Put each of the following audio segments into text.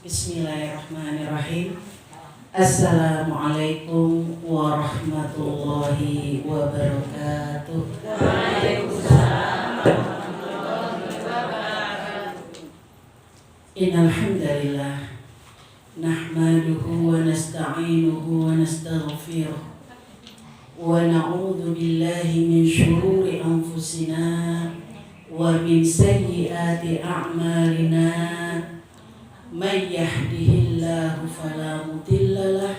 Bismillahirrahmanirrahim. Assalamualaikum warahmatullahi wabarakatuh. Waalaikumsalam warahmatullahi wabarakatuh. Innal hamdalillah nahmaduhu wa nasta'inuhu wa nastaghfiruh wa na'udzu billahi min shururi anfusina wa min sayyiati a'malina. Man yahdihillahu fala mudhillalah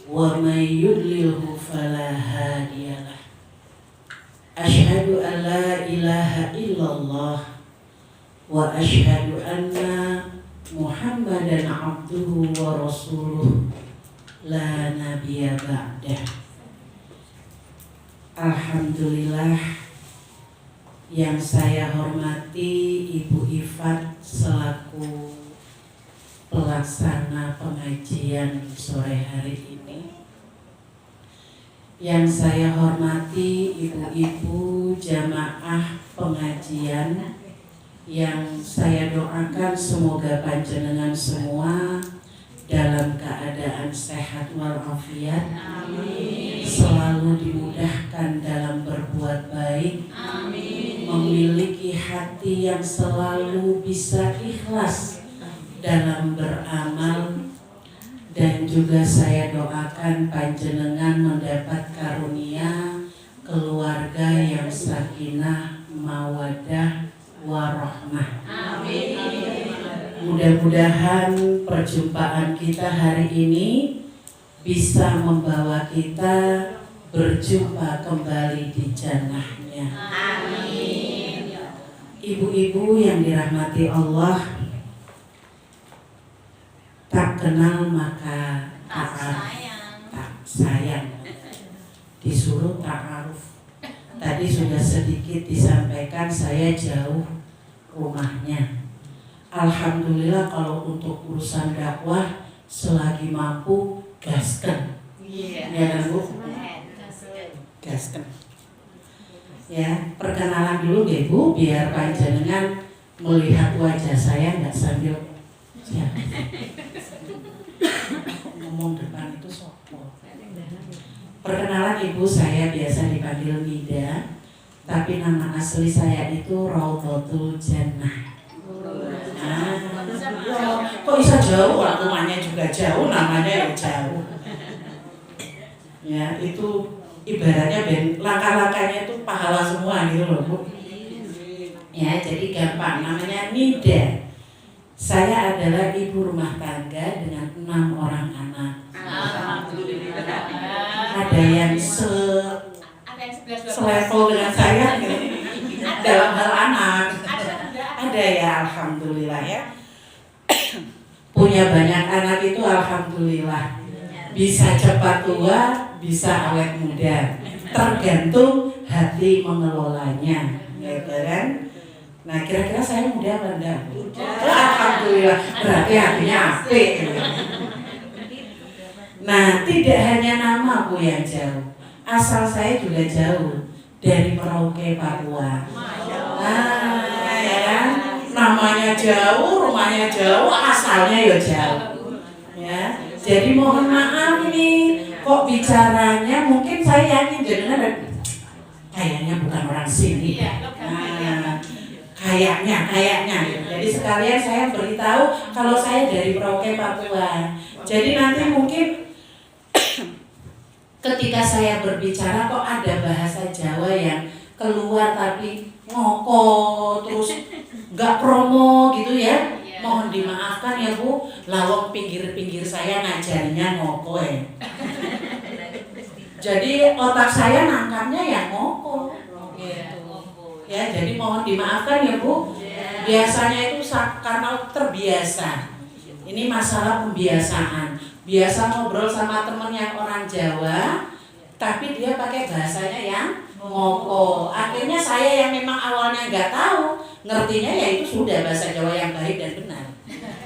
wa man yudlilhu fala hadiyalah. Asyhadu an la ilaha illallah wa asyhadu anna Muhammadan abduhu wa rasuluh la nabiyya ba'dah. Alhamdulillah, yang saya hormati Ibu Ifat selaku pelaksana pengajian sore hari ini, yang saya hormati ibu-ibu jamaah pengajian, yang saya doakan semoga panjenengan semua dalam keadaan sehat walafiat, selalu dimudahkan dalam berbuat baik, memiliki hati yang selalu bisa ikhlas dalam beramal, dan juga saya doakan panjenengan mendapat karunia keluarga yang sakinah, mawaddah, warahmah. Amin. Mudah-mudahan perjumpaan kita hari ini bisa membawa kita berjumpa kembali di jannahnya. Amin. Ibu-ibu yang dirahmati Allah, tak kenal maka tak sayang. Disuruh ta'aruf. Tadi sudah sedikit disampaikan, saya jauh rumahnya. Alhamdulillah kalau untuk urusan dakwah selagi mampu gaskan. Ya kan Bu? Gaskan. Ya, perkenalan dulu deh Bu, biar panjenengan melihat wajah saya nggak sambil ya. Ngomong depan itu sopo. Perkenalan Ibu, saya biasa dipanggil Nida, tapi nama asli saya itu Raudhatul Jannah. Kok bisa jauh? Rumahnya juga jauh, namanya ya jauh. Ya, itu ibaratnya langkah-langkahnya itu pahala semua gitu loh Bu. Ya, jadi gampang, namanya Nida. Saya adalah ibu rumah tangga dengan 6 orang anak. Alhamdulillah. Ada yang selevel dengan saya gitu, dalam hal anak. Ada ya, alhamdulillah ya. Punya banyak anak itu alhamdulillah. Bisa cepat tua, bisa awet muda. Tergantung hati mengelolanya, gitu kan? Nah, kira-kira saya muda apa enggak? Alhamdulillah, berarti hatinya apik. Nah, tidak hanya nama Bu yang jauh, asal saya juga jauh, dari Merauke, Papua. Nah, ya kan? Namanya jauh, rumahnya jauh, asalnya ya jauh. Ya, jadi mohon maaf nih, kok bicaranya mungkin saya yakin jenengan kayaknya bukan orang sini. Nah, kayaknya. Jadi sekalian saya beritahu kalau saya dari Merauke, Papua. Jadi nanti mungkin ketika saya berbicara kok ada bahasa Jawa yang keluar tapi ngoko terus nggak promo gitu ya, mohon dimaafkan ya Bu. Lawang pinggir-pinggir saya ngajarnya ngoko ya. Jadi otak saya nangkapnya ya ngoko gitu. Ya, jadi mohon dimaafkan ya Bu. Biasanya itu karena terbiasa. Ini masalah pembiasaan. Biasa ngobrol sama temen yang orang Jawa, tapi dia pakai bahasanya yang ngoko. Akhirnya saya yang memang awalnya nggak tahu, ngertinya ya itu sudah bahasa Jawa yang baik dan benar.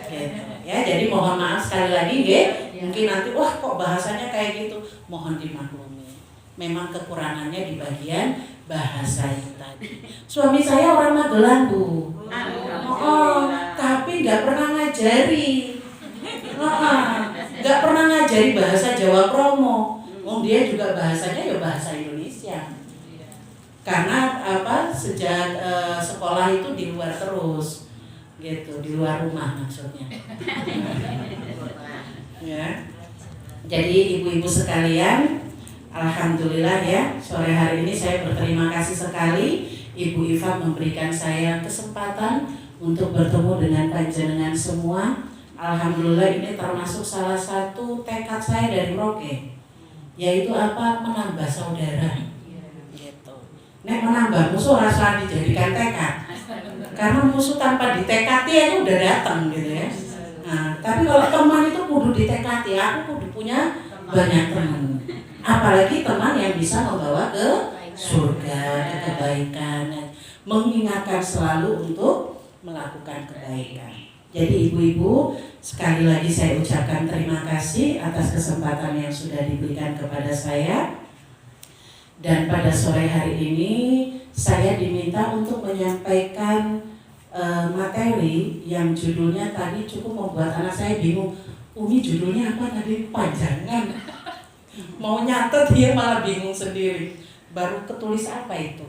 Gitu. Ya, jadi mohon maaf sekali lagi, mungkin nanti wah kok bahasanya kayak gitu, mohon dimaklumi. Memang kekurangannya di bagian bahasa itu tadi. Suami saya orang Magelang Bu. Tapi nggak pernah ngajari. Nggak pernah ngajari bahasa Jawa kromo. Dia juga bahasanya ya bahasa Indonesia. Karena sejak sekolah itu di luar terus, gitu, di luar rumah maksudnya. Ya. Jadi ibu-ibu sekalian, alhamdulillah ya, sore hari ini saya berterima kasih sekali Ibu Iva memberikan saya kesempatan untuk bertemu dengan panjenengan semua. Alhamdulillah ini termasuk salah satu tekad saya dari Merauke, yaitu menambah saudara. Gitu. Nek menambah musuh rasa dijadikan tekad, karena musuh tanpa ditekati aja udah datang gitu ya. Nah, tapi kalau teman itu kudu ditekati, aku kudu punya banyak teman. Apalagi teman yang bisa membawa ke surga, ke kebaikan, mengingatkan selalu untuk melakukan kebaikan. Jadi ibu-ibu, sekali lagi saya ucapkan terima kasih atas kesempatan yang sudah diberikan kepada saya. Dan pada sore hari ini saya diminta untuk menyampaikan materi yang judulnya tadi cukup membuat anak saya bingung. Umi judulnya apa tadi? Panjangan. Mau nyatet dia malah bingung sendiri. Baru ketulis apa itu?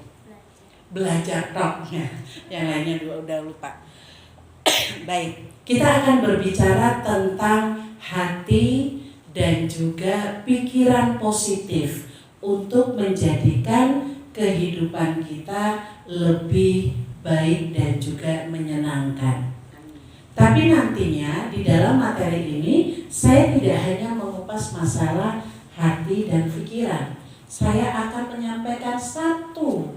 Belajar roknya. Yang lainnya udah lupa. Baik, kita akan berbicara tentang hati dan juga pikiran positif untuk menjadikan kehidupan kita lebih baik dan juga menyenangkan. Tapi nantinya di dalam materi ini saya tidak hanya mengupas masalah hati dan pikiran. Saya akan menyampaikan satu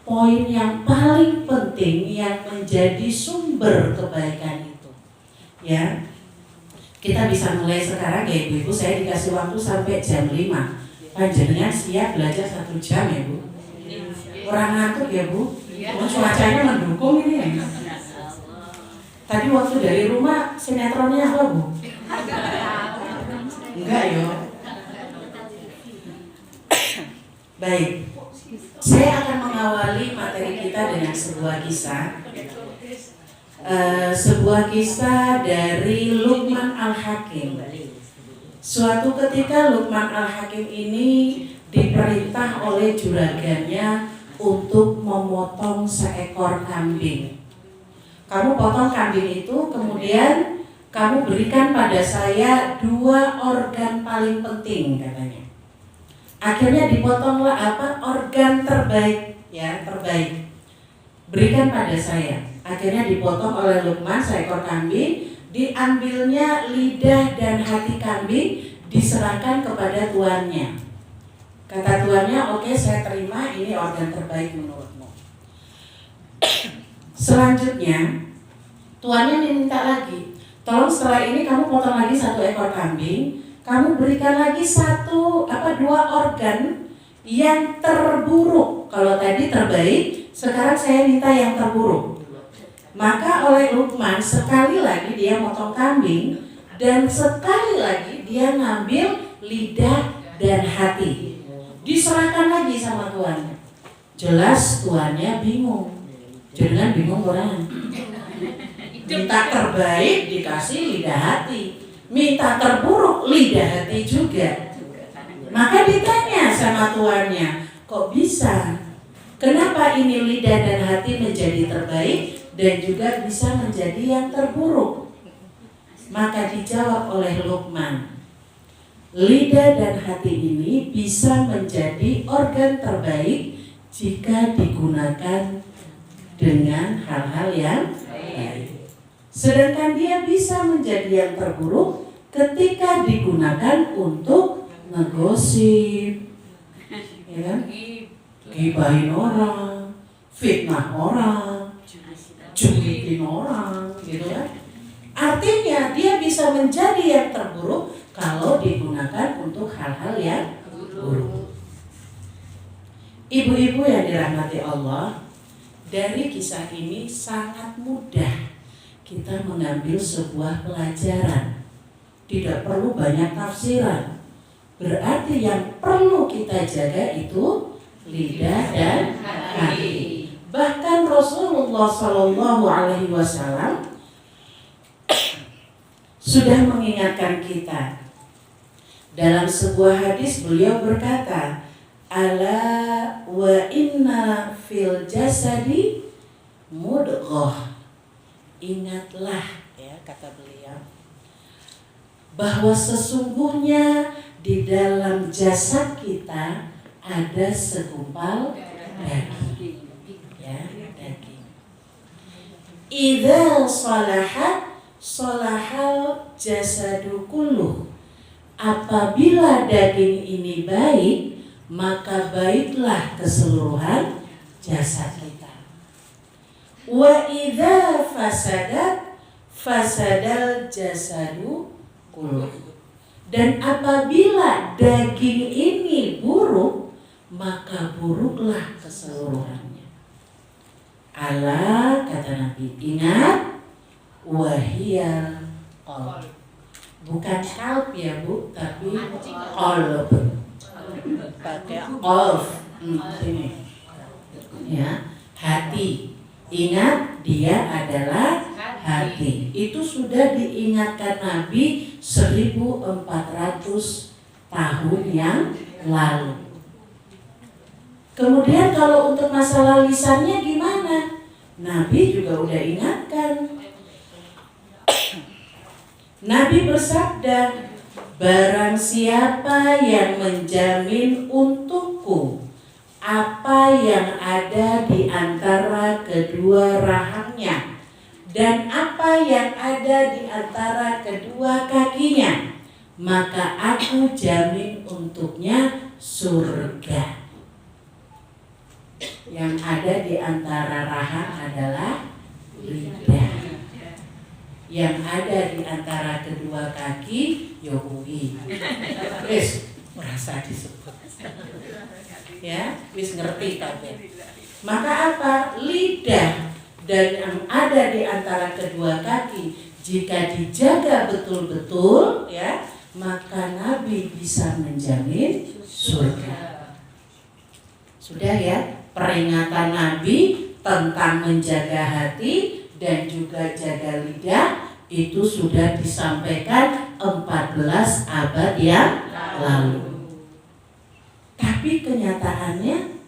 poin yang paling penting yang menjadi sumber kebaikan itu. Ya. Kita bisa mulai sekarang ya Ibu. Saya dikasih waktu sampai jam 5. Panjenengan siap belajar 1 jam ya Bu? Kurang ngantuk ya Bu? Cuacanya mendukung ini ya. Tadi waktu dari rumah sinetronnya apa Bu? Enggak ya. Baik, saya akan mengawali materi kita dengan sebuah kisah. Sebuah kisah dari Luqman Al-Hakim. Suatu ketika Luqman Al-Hakim ini diperintah oleh juragannya untuk memotong seekor kambing. Kamu potong kambing itu, kemudian kamu berikan pada saya 2 organ paling penting katanya. Akhirnya dipotonglah organ terbaik, ya terbaik. Berikan pada saya. Akhirnya dipotong oleh Luqman seekor kambing, diambilnya lidah dan hati kambing, diserahkan kepada tuannya. Kata tuannya, oke, saya terima, ini organ terbaik menurutmu. Selanjutnya, tuannya minta lagi, tolong setelah ini kamu potong lagi 1 ekor kambing, kamu berikan lagi 2 organ yang terburuk. Kalau tadi terbaik, sekarang saya minta yang terburuk. Maka oleh Luqman sekali lagi dia motong kambing, dan sekali lagi dia ngambil lidah dan hati. Diserahkan lagi sama tuannya. Jelas tuannya bingung. Jangan bingung orang. Minta terbaik dikasih lidah hati, minta terburuk lidah hati juga. Maka ditanya sama tuannya, kok bisa? Kenapa ini lidah dan hati menjadi terbaik dan juga bisa menjadi yang terburuk? Maka dijawab oleh Luqman, lidah dan hati ini bisa menjadi organ terbaik jika digunakan dengan hal-hal yang baik. Sedangkan dia bisa menjadi yang terburuk ketika digunakan untuk ngegosip, ya kan? Gibahin orang, fitnah orang, julitin orang, gitu kan? Artinya dia bisa menjadi yang terburuk kalau digunakan untuk hal-hal yang buruk. Ibu-ibu yang dirahmati Allah, dari kisah ini sangat mudah kita mengambil sebuah pelajaran. Tidak perlu banyak tafsiran. Berarti yang perlu kita jaga itu lidah dan hati. Bahkan Rasulullah SAW sudah mengingatkan kita. Dalam sebuah hadis beliau berkata, ala wa inna fil jasadi mudghah. Ingatlah, ya kata beliau, bahwa sesungguhnya di dalam jasad kita ada segumpal daging, ya, daging. Idza salahat salahal jasadu kulluh. Apabila daging ini baik, maka baiklah keseluruhan jasad kita. Wa idza fasadat fasadal jasadu kulluh. Dan apabila daging ini buruk, maka buruklah keseluruhannya. Allah, kata Nabi, ingat, wahiyal qalb. Bukan kalb ya Bu, tapi qalb. Pakai qalb. Ini. Ya, hati. Ingat, dia adalah hati. Itu sudah diingatkan Nabi 1400 tahun yang lalu. Kemudian kalau untuk masalah lisannya gimana? Nabi juga udah ingatkan. Nabi bersabda, barang siapa yang menjamin untukku apa yang ada di antara kedua rahangnya dan apa yang ada di antara kedua kakinya, maka aku jamin untuknya surga. Yang ada di antara rahang adalah lidah. Yang ada di antara kedua kaki yohui. Wis merasa disebut. Ya, wis ngerti kabeh. Maka apa? Lidah dan yang ada di antara kedua kaki jika dijaga betul-betul, ya, maka Nabi bisa menjamin surga. Sudah ya, peringatan Nabi tentang menjaga hati dan juga jaga lidah itu sudah disampaikan 14 abad yang lalu. Tapi kenyataannya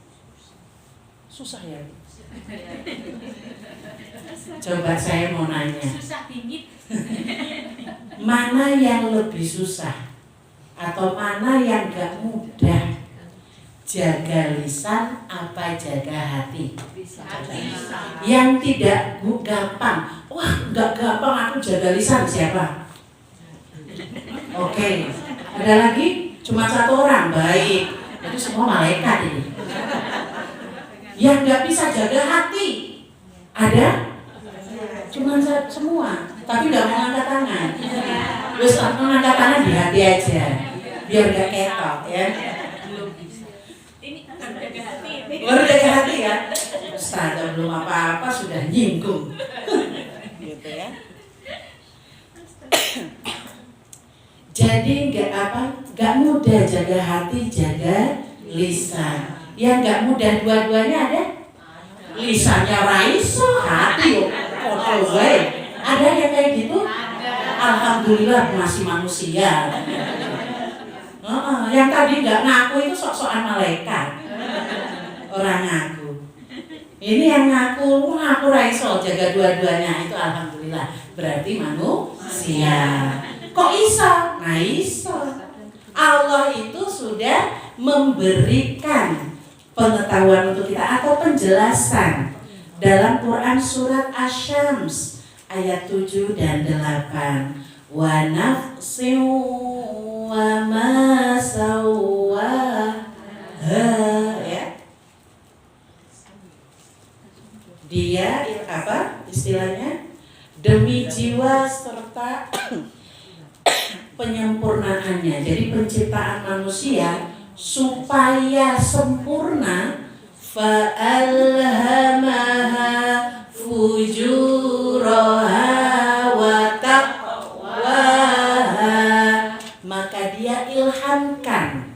susah ya. Coba saya mau nanya, mana yang lebih susah atau mana yang gak mudah? Jaga lisan apa jaga hati? Yang tidak gampang. Wah, gak gampang aku jaga lisan, siapa? Oke. Ada lagi? Cuma satu orang, baik. Itu semua malaikat ini. Yang gak bisa jaga hati, ada? Cuma semua, tapi gak mau angkat tangan. Terus angkat tangan di hati aja, biar gak ketok ya. Baru jaga hati ya. Ustaz belum apa-apa sudah nyinggung. Gitu ya. Jadi gak mudah jaga hati, jaga lisan. Yang gak mudah dua-duanya ada. Lisannya raiso, hati kotor gue. Ada yang kayak gitu? Alhamdulillah masih manusia. Yang tadi gak ngaku itu sok-sokan malaikat. Orang ngaku. Ini yang ngaku raiso jaga dua-duanya itu alhamdulillah. Berarti manusia. Kok iso? Nah iso. Allah itu sudah memberikan pengetahuan untuk kita atau penjelasan dalam Quran surat Asy-Syams ayat 7 dan 8. Wa nafsin wa ma sawwaha, ya. Dia apa istilahnya? Demi jiwa serta penyempurnaannya. Jadi penciptaan manusia supaya sempurna, fa'alhamaha fujuraha wa taqwaha, maka dia ilhamkan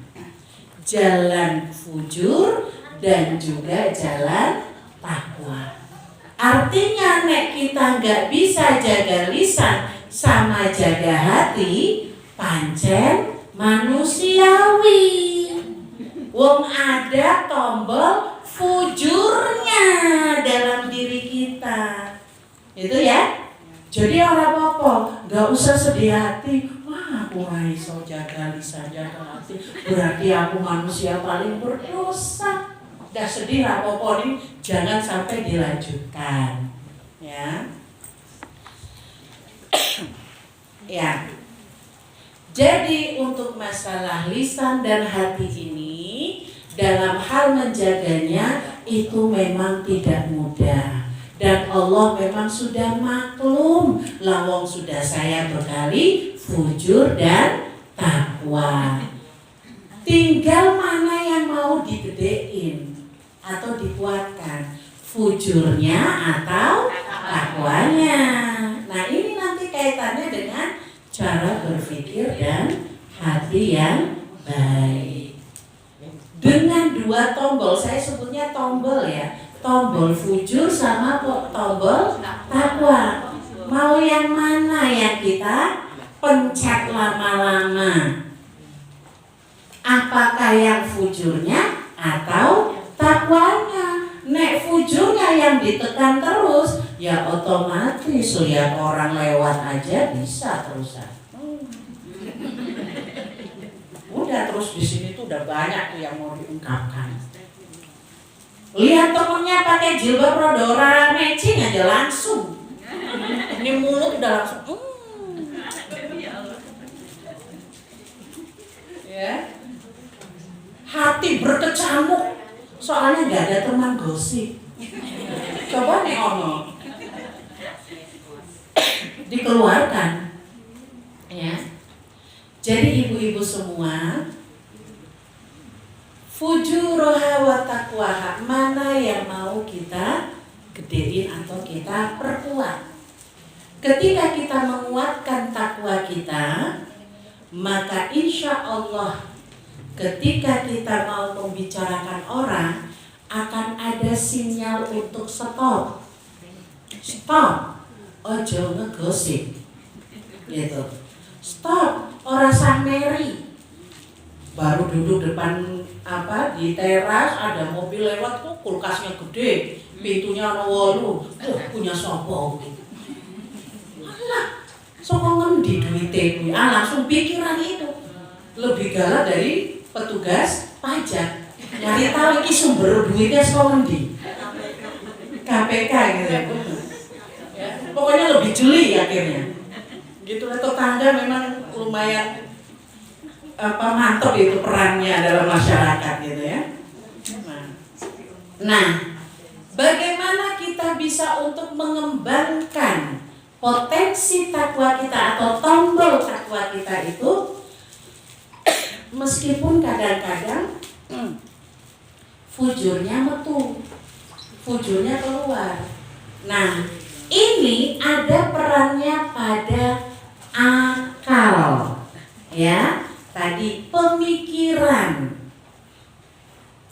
jalan fujur dan juga jalan takwa. Artinya nek kita nggak bisa jaga lisan, sama jaga hati pancen manusiawi. Wong ada tombol fujurnya dalam diri kita. Itu ya. Jadi orang apa, gak usah sedih hati. Wah, aku gak iso jaga lisan, jaga hati. Berarti aku manusia paling berdosa. Gak sedih apa-apa nih, jangan sampai dilanjutkan. Ya. Ya. Jadi untuk masalah lisan dan hati ini, dalam hal menjaganya itu memang tidak mudah. Dan Allah memang sudah maklum, lawang sudah saya bekali fujur dan takwa. Tinggal mana yang mau digedein atau dikuatkan, fujurnya atau takwanya. Nah ini nanti kaitannya dengan cara berpikir dan hati yang baik. Dengan dua tombol, saya sebutnya tombol ya, tombol fujur sama tombol takwa. Mau yang mana yang kita pencet lama-lama? Apakah yang fujurnya atau takwanya? Nek fujurnya yang ditekan terus, ya otomatis lihat orang lewat aja bisa terusan. Udah terus di sini tuh udah banyak tuh yang mau diungkapkan. Lihat temennya pakai jilbab rodora matching aja langsung. Ini mulut udah langsung. Ya. Hati berkecamuk. Soalnya nggak ada teman gosip. Coba nih ngomong, dikeluarkan, ya. Jadi ibu-ibu semua, fujuroha wa taqwaha, mana yang mau kita gedein atau kita perkuat. Ketika kita menguatkan takwa kita, maka insya Allah ketika kita mau membicarakan orang, akan ada sinyal untuk stop. Stop, ojo ngegosip. Gitu. Stop, ora sameri. Baru duduk depan di teras, ada mobil lewat tuh, kulkasnya gede, pintunya ana 8. Punya sopo gitu. Alah, sopo ngendi duite kuwi? Langsung pikiran itu. Lebih galak dari petugas pajak. Nyari tahu iki sumber duitnya saka ngendi. KPK gitu ya. Pokoknya lebih jeli akhirnya. Gitu lah, tetangga memang lumayan mantap itu perannya dalam masyarakat gitu ya. Nah, bagaimana kita bisa untuk mengembangkan potensi takwa kita atau tombol takwa kita itu, meskipun kadang-kadang fujurnya metu, fujurnya keluar. Nah, ini ada perannya pada akal, ya. Tadi pemikiran,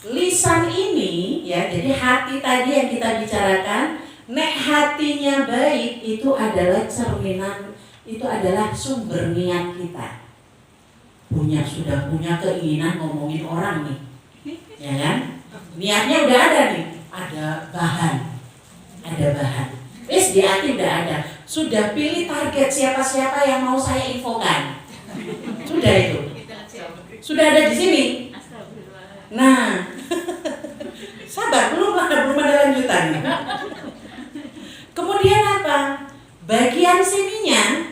lisan ini, ya. Jadi hati tadi yang kita bicarakan, nek hatinya baik itu adalah cerminan, itu adalah sumber niat kita. Sudah punya keinginan ngomongin orang nih, ya kan? Niatnya udah ada nih, ada bahan. Wis di hati udah ada. Sudah pilih target siapa-siapa yang mau saya infokan. Sudah itu. Sudah ada di sini. Nah, sabar, belum ada lanjutan. Kemudian apa? Bagian sininya,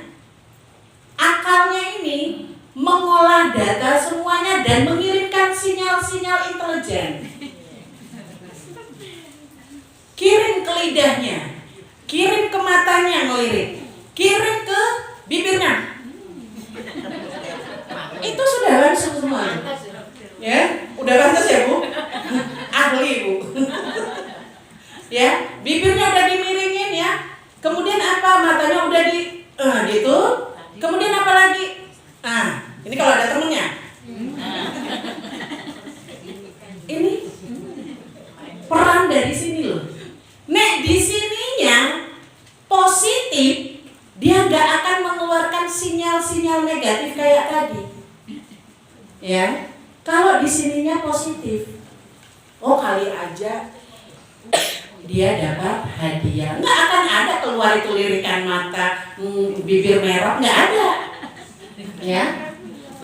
akalnya ini mengolah data semuanya dan mengirimkan sinyal-sinyal intelijen. Kirim ke lidahnya, kirim ke matanya ngelirik, kirim ke bibirnya. Itu sudah langsung semua. Ya, udah pantas ya Bu? Ahli Bu. Ya, bibirnya udah dimiringin ya. Kemudian apa? Matanya udah gitu. Kemudian apa lagi? Ini kalau ada temennya. Ini peran dari sini loh. Nek di sininya positif, dia nggak akan Oh kali aja dia dapat hadiah. Nggak akan ada keluar itu lirikan mata, bibir merah, nggak ada. Ya.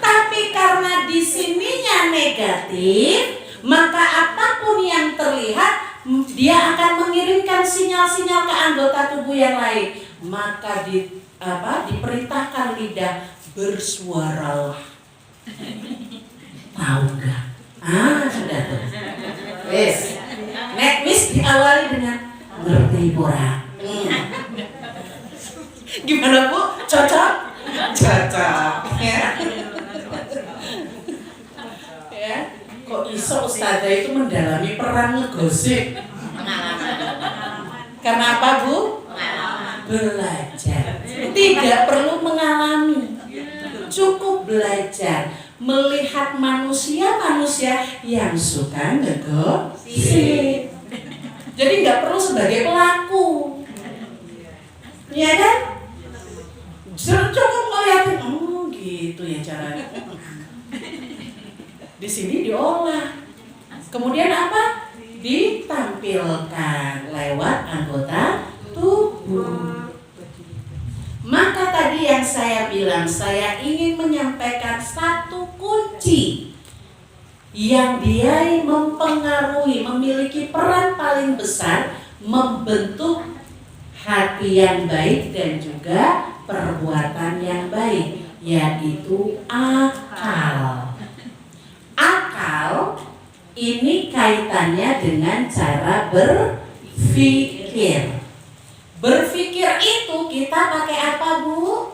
Tapi karena di sininya negatif, maka apapun yang terlihat dia akan mengirimkan sinyal-sinyal ke anggota tubuh yang lain. Maka diperintahkan lidah bersuaralah. Tahu nggak? Sudah tuh. Wes. Wis diawali dengan ngerti pura. Gimana Bu? Cocok? Cocok. Ya. Kok iso ustazah itu mendalami peran ngegosip? Karena apa Bu? Belajar. Tidak perlu mengalami. Cukup belajar melihat manusia yang suka ngegosip. Jadi nggak perlu sebagai pelaku, ya kan? Cukup ngeliatin, gitu ya caranya. Di sini diolah, kemudian apa? Ditampilkan lewat anggota tubuh. Maka tadi yang saya bilang, saya ingin menyampaikan satu kunci yang dia mempengaruhi, memiliki peran paling besar membentuk hati yang baik dan juga perbuatan yang baik, yaitu akal. Akal ini kaitannya dengan cara berpikir. Berpikir itu kita pakai apa Bu?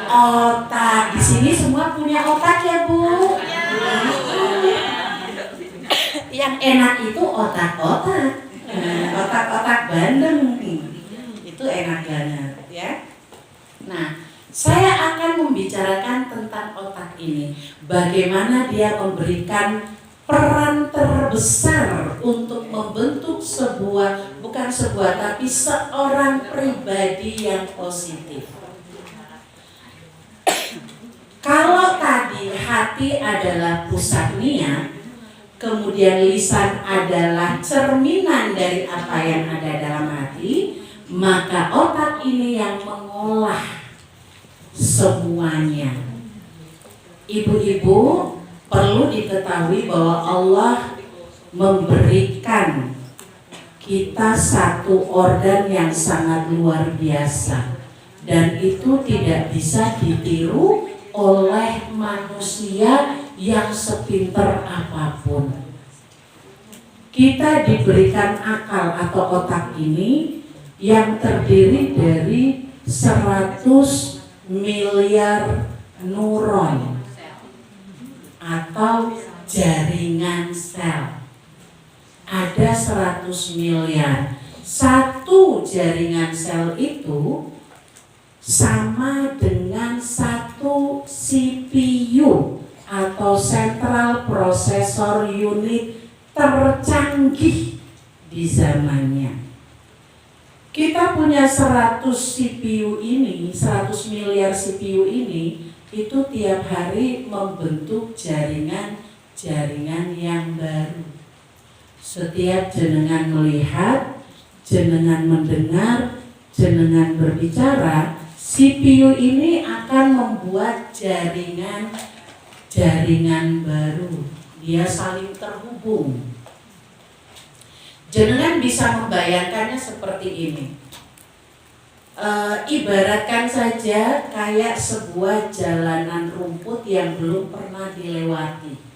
Otak. Di sini semua punya otak ya Bu? Yang enak itu otak-otak. Otak-otak bandeng. Itu enak banget ya. Nah, saya akan membicarakan tentang otak ini. Bagaimana dia memberikan peran terbesar untuk membentuk bukan sebuah tapi seorang pribadi yang positif. Kalau tadi hati adalah pusat niat, kemudian lisan adalah cerminan dari apa yang ada dalam hati, maka otak ini yang mengolah semuanya. Ibu-ibu, perlu diketahui bahwa Allah memberikan kita satu organ yang sangat luar biasa, dan itu tidak bisa ditiru oleh manusia yang sepinter apapun. Kita diberikan akal atau otak ini yang terdiri dari 100 miliar neuron atau jaringan sel. Ada 100 miliar. Satu jaringan sel itu sama dengan satu CPU atau Central Processor Unit tercanggih di zamannya. Kita punya 100 CPU ini, 100 miliar CPU ini, itu tiap hari membentuk jaringan yang baru. Setiap jenengan melihat, jenengan mendengar, jenengan berbicara, CPU ini akan membuat jaringan baru. Dia saling terhubung. Jenengan bisa membayangkannya seperti ini. Ibaratkan saja kayak sebuah jalanan rumput yang belum pernah dilewati.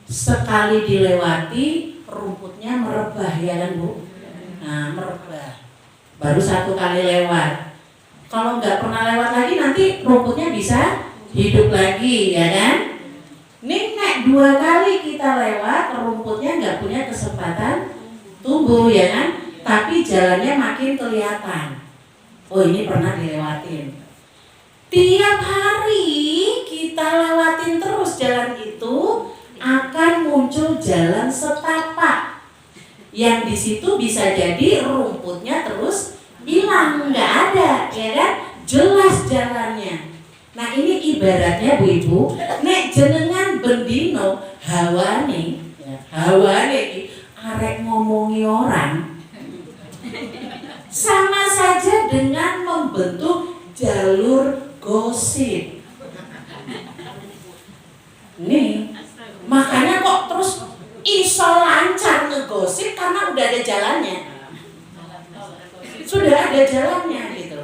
Sekali dilewati, rumputnya merebah, ya kan Bu? Nah, merebah. Baru satu kali lewat. Kalau nggak pernah lewat lagi, nanti rumputnya bisa hidup lagi, ya kan? Nih, nek 2 kali kita lewat, rumputnya nggak punya kesempatan tumbuh, ya kan? Tapi jalannya makin kelihatan. Oh, ini pernah dilewatin. Tiap hari kita lewatin terus jalan itu, akan muncul jalan setapak. Yang di situ bisa jadi rumputnya terus hilang, nggak ada, ya kan? Jelas jalannya. Nah, ini ibaratnya Bu Ibu, nek jenengan bendino hawane, ya, Hawane iki arek ngomongi orang sama saja dengan membentuk jalur gosip. Nih, makanya kok terus iso lancar ngegosip karena udah ada jalannya. Sudah ada jalannya gitu.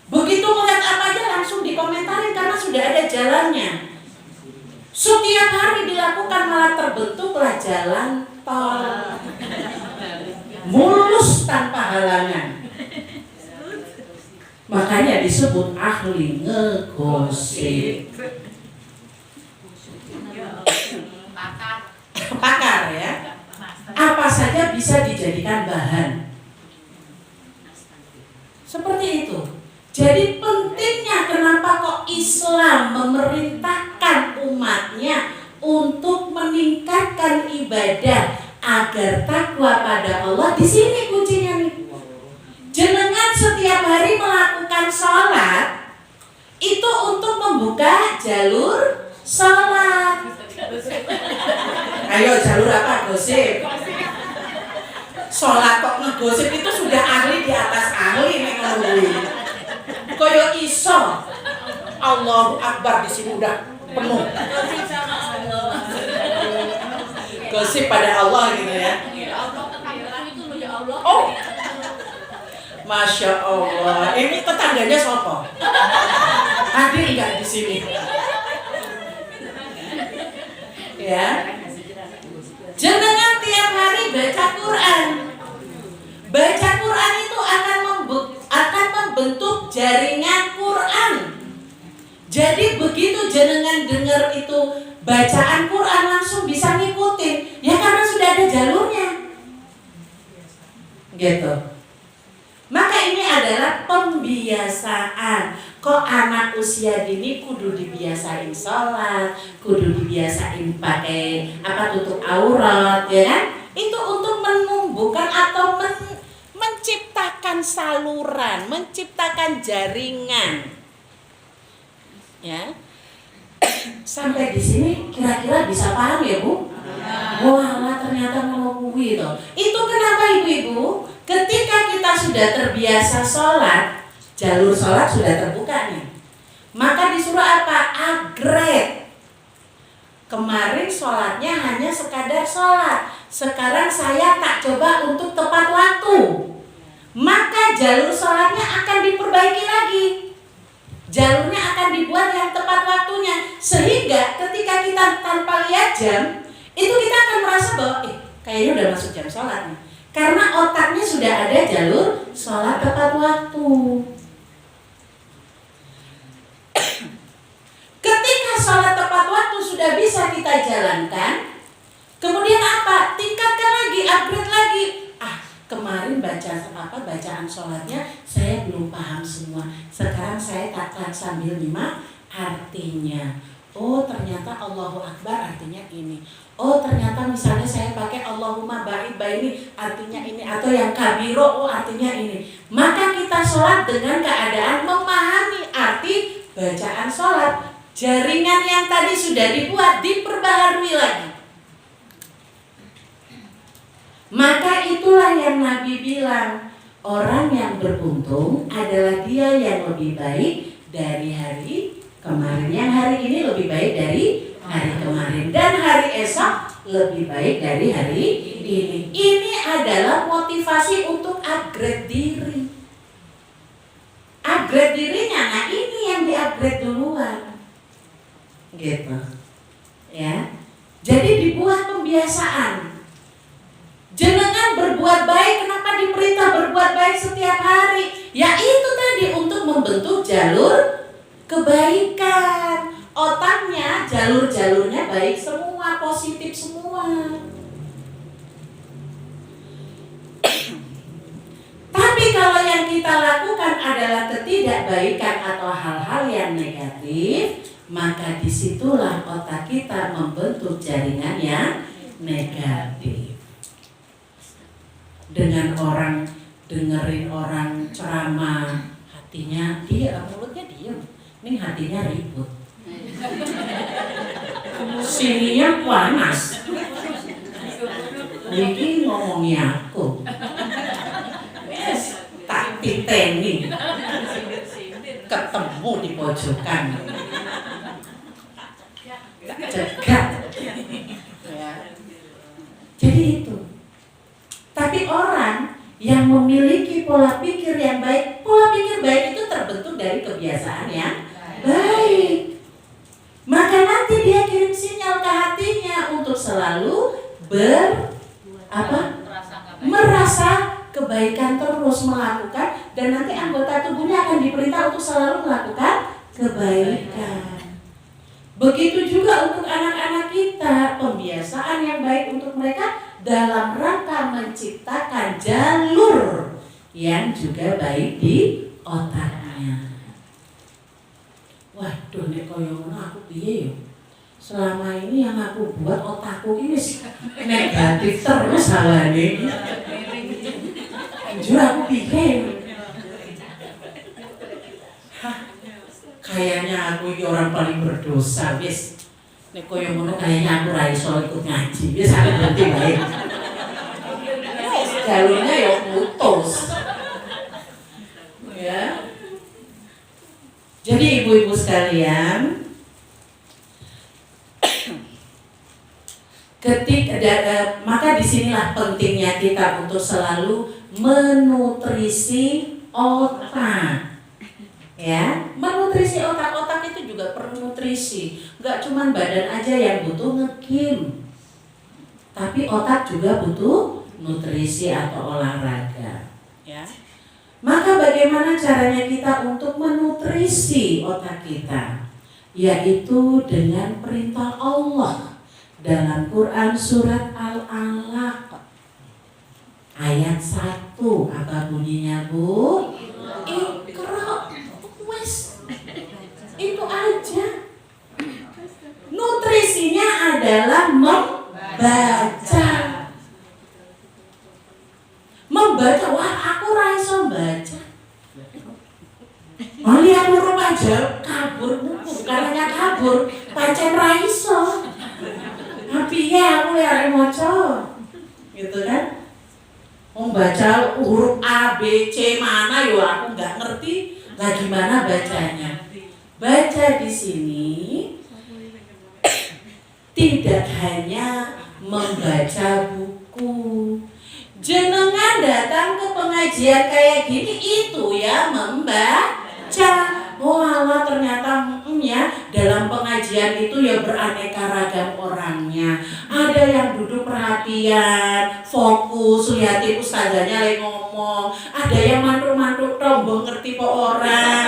Begitu melihat apa aja langsung dikomentarin karena sudah ada jalannya. Setiap hari dilakukan malah terbentuklah jalan tol mulus tanpa halangan. Makanya disebut ahli ngegosip. Pakar ya. Apa saja bisa dijadikan bahan. Seperti itu. Jadi pentingnya kenapa kok Islam memerintahkan umatnya untuk meningkatkan ibadah agar takwa pada Allah. Di sini kuncinya nih. Jenengan setiap hari melakukan sholat itu untuk membuka jalur sholat. Ayo jalur apa? Gosip. Sholat kok ngegosip itu sudah ahli di atas ahli nih ngomongin. Koyo iso. Allahu Akbar di sini udah penuh. Gosip pada Allah gitu ya. Oh, Masya Allah. Ini tetangganya siapa? Hadir nggak di sini? Ya. Jenengan tiap hari baca Quran. Baca Quran itu akan membentuk jaringan Quran. Jadi begitu jenengan dengar itu bacaan Quran langsung bisa ngikutin. Ya karena sudah ada jalurnya. Gitu. Maka ini adalah pembiasaan. Kok anak usia dini kudu dibiasain sholat, kudu dibiasain pakai tutup aurat, ya kan? Itu untuk menumbuhkan atau menciptakan saluran, menciptakan jaringan. Ya. Sampai di sini kira-kira bisa paham ya, Bu? Wah, ternyata ngomong itu. Itu kenapa Ibu-ibu? Ketika kita sudah terbiasa sholat, jalur sholat sudah terbuka nih. Maka disuruh apa? Upgrade. Kemarin sholatnya hanya sekadar sholat. Sekarang saya tak coba untuk tepat waktu. Maka jalur sholatnya akan diperbaiki lagi. Jalurnya akan dibuat yang tepat waktunya. Sehingga ketika kita tanpa lihat jam, itu kita akan merasa bahwa kayaknya udah masuk jam sholat nih. Karena otaknya sudah ada jalur sholat tepat waktu. Ketika sholat tepat waktu sudah bisa kita jalankan, kemudian apa? Tingkatkan lagi, upgrade lagi. Kemarin bacaan sholatnya saya belum paham semua. Sekarang saya takkan sambil nyimak artinya. Oh ternyata Allahu Akbar artinya ini. Oh ternyata misalnya saya pakai Allahumma ba'id baini artinya ini. Atau yang kabiro artinya ini. Maka kita sholat dengan keadaan memahami arti bacaan sholat. Jaringan yang tadi sudah dibuat diperbaharui lagi. Maka itulah yang Nabi bilang, orang yang beruntung adalah dia yang lebih baik dari hari kemarin. Yang hari ini lebih baik dari hari kemarin. Dan hari esok lebih baik dari hari ini. Ini adalah motivasi untuk upgrade diri. Upgrade dirinya, nah ini yang di-upgrade duluan. Gitu. Ya. Jadi dibuat pembiasaan. Jenengan berbuat baik, kenapa diperintah berbuat baik setiap hari? Ya itu tadi untuk membentuk jalur kebaikan. Otaknya, jalur-jalurnya baik semua, positif semua. Tapi kalau yang kita lakukan adalah ketidakbaikan atau hal-hal yang negatif, maka disitulah otak kita membentuk jaringan yang negatif. Dengan orang dengerin orang ceramah, hatinya dia, mulutnya diam, ini hatinya ribut, sininya panas, Iki ngomongi aku. Wes tak titeni. Ketemu di pojokan. Tak cegat. Ya. Jadi itu. Tapi orang yang memiliki pola pikir yang baik, pola pikir baik itu terbentuk dari kebiasaan yang baik. Maka nanti dia kirim sinyal ke hatinya untuk selalu merasa kebaikan terus melakukan, dan nanti anggota tubuhnya akan diperintah untuk selalu melakukan kebaikan. Begitu juga untuk anak-anak kita, pembiasaan yang baik untuk mereka dalam rangka menciptakan jalur yang juga baik di otaknya. Waduh, nek koyo ngono aku piye yo? Selama ini yang aku buat otakku ini negatif terus hawane. Anjur aku piye? Kayaknya aku ini orang paling berdosa, wis. Nek koyo ngono kayaknya aku ra iso ikut ngaji. Wis aku berhenti bae. Jalurnya ya putus. Ya. Jadi ibu-ibu sekalian, maka disinilah pentingnya kita untuk selalu menutrisi otak. Ya, menutrisi otak itu juga perlu nutrisi. Gak cuma badan aja yang butuh nge-gym, tapi otak juga butuh nutrisi atau olahraga. Ya. Maka bagaimana caranya kita untuk menutrisi otak kita? Yaitu dengan perintah Allah dalam Quran surat Al-Alaq ayat 1. Apa bunyinya, Bu? Iqra. Wes. Itu aja. Nutrisinya adalah membaca. Membaca, wah aku ra iso baca. Lihat huruf aja kabur, bukan hanya kabur, pancen ra iso. Piye aku ya maca. Gitu kan? Membaca huruf A, B, C mana yo aku nggak ngerti, lah gimana bacanya. Baca di sini tidak hanya membaca buku. Jenengan datang ke pengajian kayak gini itu ya membaca. Oh Allah, ternyata ya dalam pengajian itu ya beraneka ragam orangnya. Ada yang duduk perhatian, fokus, lihatin ustazahnya lagi ngomong. Ada yang mantuk-mantuk tombong ngerti kok orang.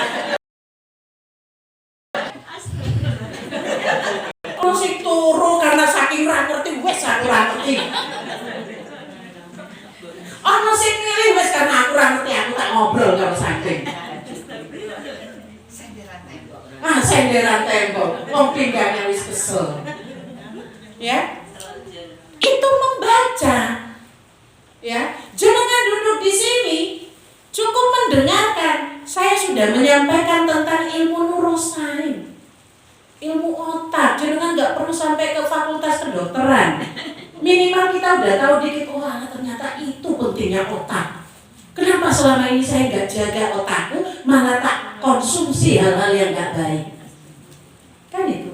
Terus turu karena saking ra ngerti, wes aku ra ngerti. Ono sing milih wis karena aku ora ngerti, aku tak ngobrol karo saking. Senderan tembok. Wong pinggangnya wis kesel. Ya. Itu membaca. Ya. Jangan duduk di sini, cukup mendengarkan. Saya sudah menyampaikan tentang ilmu neurosains. Ilmu otak. Jangan enggak perlu sampai ke fakultas kedokteran. Minimal kita udah tahu dikit, wah ternyata itu pentingnya otak. Kenapa selama ini saya nggak jaga otakku, malah tak konsumsi hal-hal yang nggak baik? Kan itu.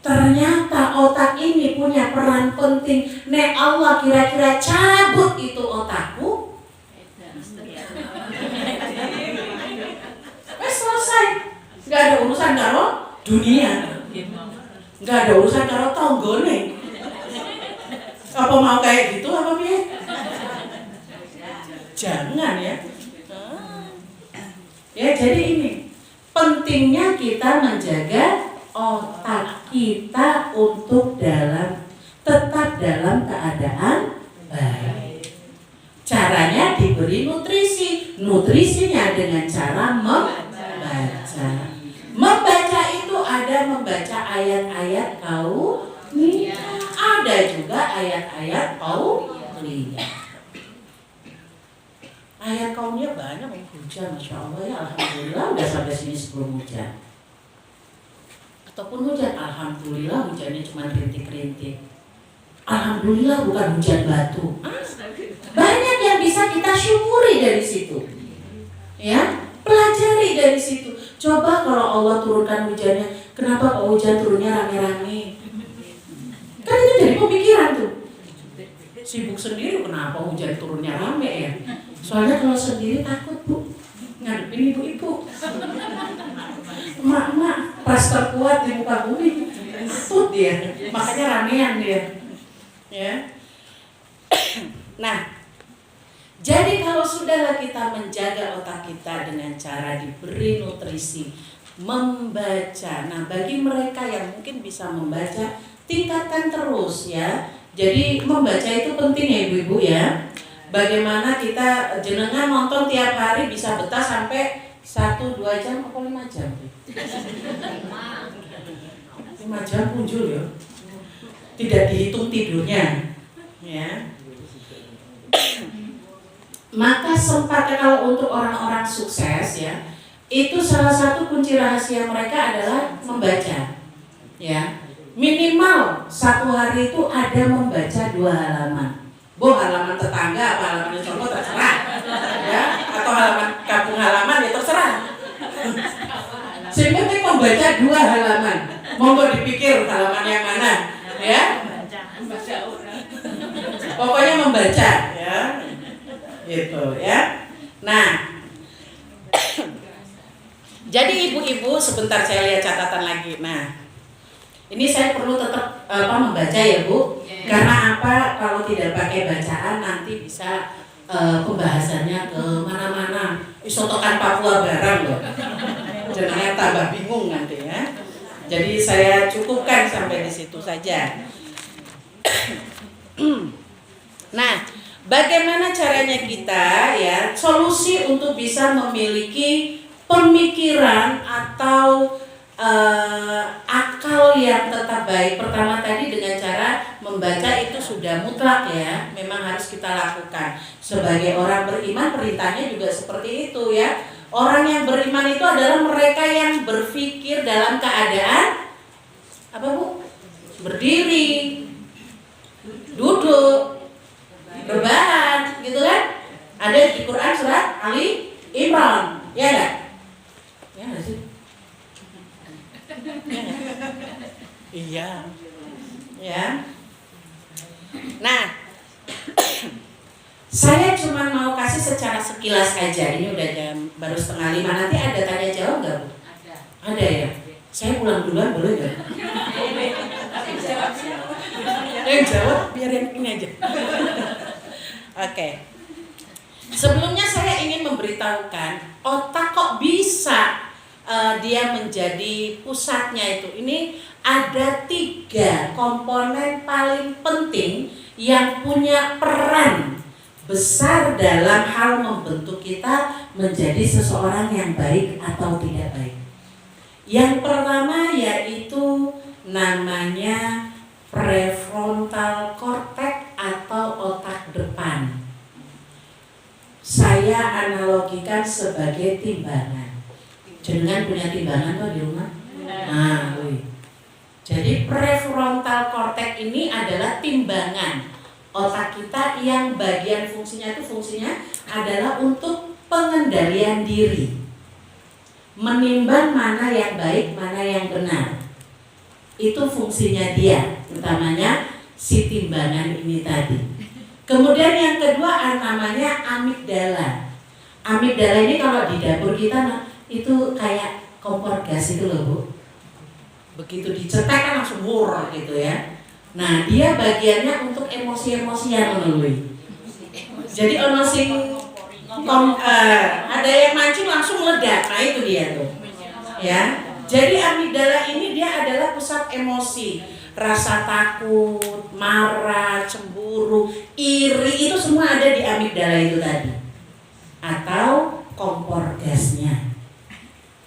Ternyata otak ini punya peran penting. Nek Allah kira-kira cabut itu otakku, selesai. Nggak ada urusan karo dunia. Nggak ada urusan karo tonggone. Apa mau kayak gitu apa piye? Jangan ya. Ya jadi ini pentingnya kita menjaga otak kita untuk tetap dalam keadaan baik. Caranya diberi nutrisi. Nutrisinya dengan cara membaca. Membaca itu ada membaca ayat-ayat kauniyah, ada juga ayat-ayat qauliyah. Ayat kauniyah banyak, hujan, masya Allah ya, alhamdulillah udah sampai sini sebelum hujan. Ataupun hujan, alhamdulillah hujannya cuma rintik-rintik. Alhamdulillah bukan hujan batu. Banyak yang bisa kita syukuri dari situ. Ya, pelajari dari situ. Coba kalau Allah turunkan hujannya, kenapa kok hujan turunnya rame-rame? Kan itu jadi pemikiran tuh. Sibuk sendiri kenapa hujan turunnya rame ya? Soalnya kalau sendiri takut Bu, ngadepin ibu-ibu. Emak-emak pas terkuat di muka bumi, takut dia, makanya ramean dia. Ya. Nah, jadi kalau sudahlah kita menjaga otak kita dengan cara diberi nutrisi, membaca. Nah, bagi mereka yang mungkin bisa membaca, tingkatkan terus ya. Jadi membaca itu penting ya ibu-ibu ya. Bagaimana kita jenengan nonton tiap hari bisa betah sampai 1-2 jam atau 5 jam? 5 jam punjul ya. Tidak dihitung tidurnya. Ya. Maka sempatnya kalau untuk orang-orang sukses ya, itu salah satu kunci rahasia mereka adalah membaca. Ya. Minimal 1 hari itu ada membaca 2 halaman. Halaman tetangga apa halaman contoh terserah. Ya, atau halaman kampung halaman ya terserah. Sehingga kita membaca 2 halaman. Monggo dipikir halaman yang mana, ya? Pokoknya membaca, ya. Gitu, ya. Nah, jadi ibu-ibu sebentar saya lihat catatan lagi. Nah, ini saya perlu tetap membaca ya Bu. Karena apa? Kalau tidak pakai bacaan nanti bisa pembahasannya ke mana-mana. Isotokan Papua barang loh. Jangan tambah bingung nanti ya. Jadi saya cukupkan sampai di situ saja. Nah, bagaimana caranya kita ya solusi untuk bisa memiliki pemikiran atau akal yang tetap baik? Pertama tadi dengan cara membaca itu sudah mutlak ya, memang harus kita lakukan. Sebagai orang beriman perintahnya juga seperti itu ya. Orang yang beriman itu adalah mereka yang berpikir dalam keadaan apa Bu? Berdiri, duduk, berbahan, gitu kan? Ada di Quran surat Ali Imran, ya enggak? Ya enggak sih? Iya. Ya. Nah, saya cuma mau kasih secara sekilas aja. Ini udah baru 4:30. Nanti ada tanya jawab nggak Bu? Ada ya. Saya pulang duluan boleh nggak? Yang jawab biar yang ini aja. Oke. Sebelumnya saya ingin memberitahukan otak kok bisa dia menjadi pusatnya itu. Ini ada 3 komponen paling penting yang punya peran besar dalam hal membentuk kita menjadi seseorang yang baik atau tidak baik. Yang pertama yaitu namanya prefrontal cortex atau otak depan. Saya analogikan sebagai timbangan. Jenengan punya timbangan tuh di rumah? Nah, jadi prefrontal cortex ini adalah timbangan otak kita yang bagian fungsinya adalah untuk pengendalian diri, menimbang mana yang baik, mana yang benar. Itu fungsinya dia, utamanya si timbangan ini tadi. Kemudian yang kedua namanya amigdala. Amigdala ini kalau di dapur kita itu kayak kompor gas itu loh Bu. Begitu dicetak kan langsung wur gitu ya. Nah dia bagiannya untuk emosi-emosian melalui. Jadi ada yang mancing langsung meledak. Nah itu dia tuh. Ya. Jadi amigdala ini dia adalah pusat emosi, rasa takut, marah, cemburu, iri itu semua ada di amigdala itu tadi. Atau kompor gasnya.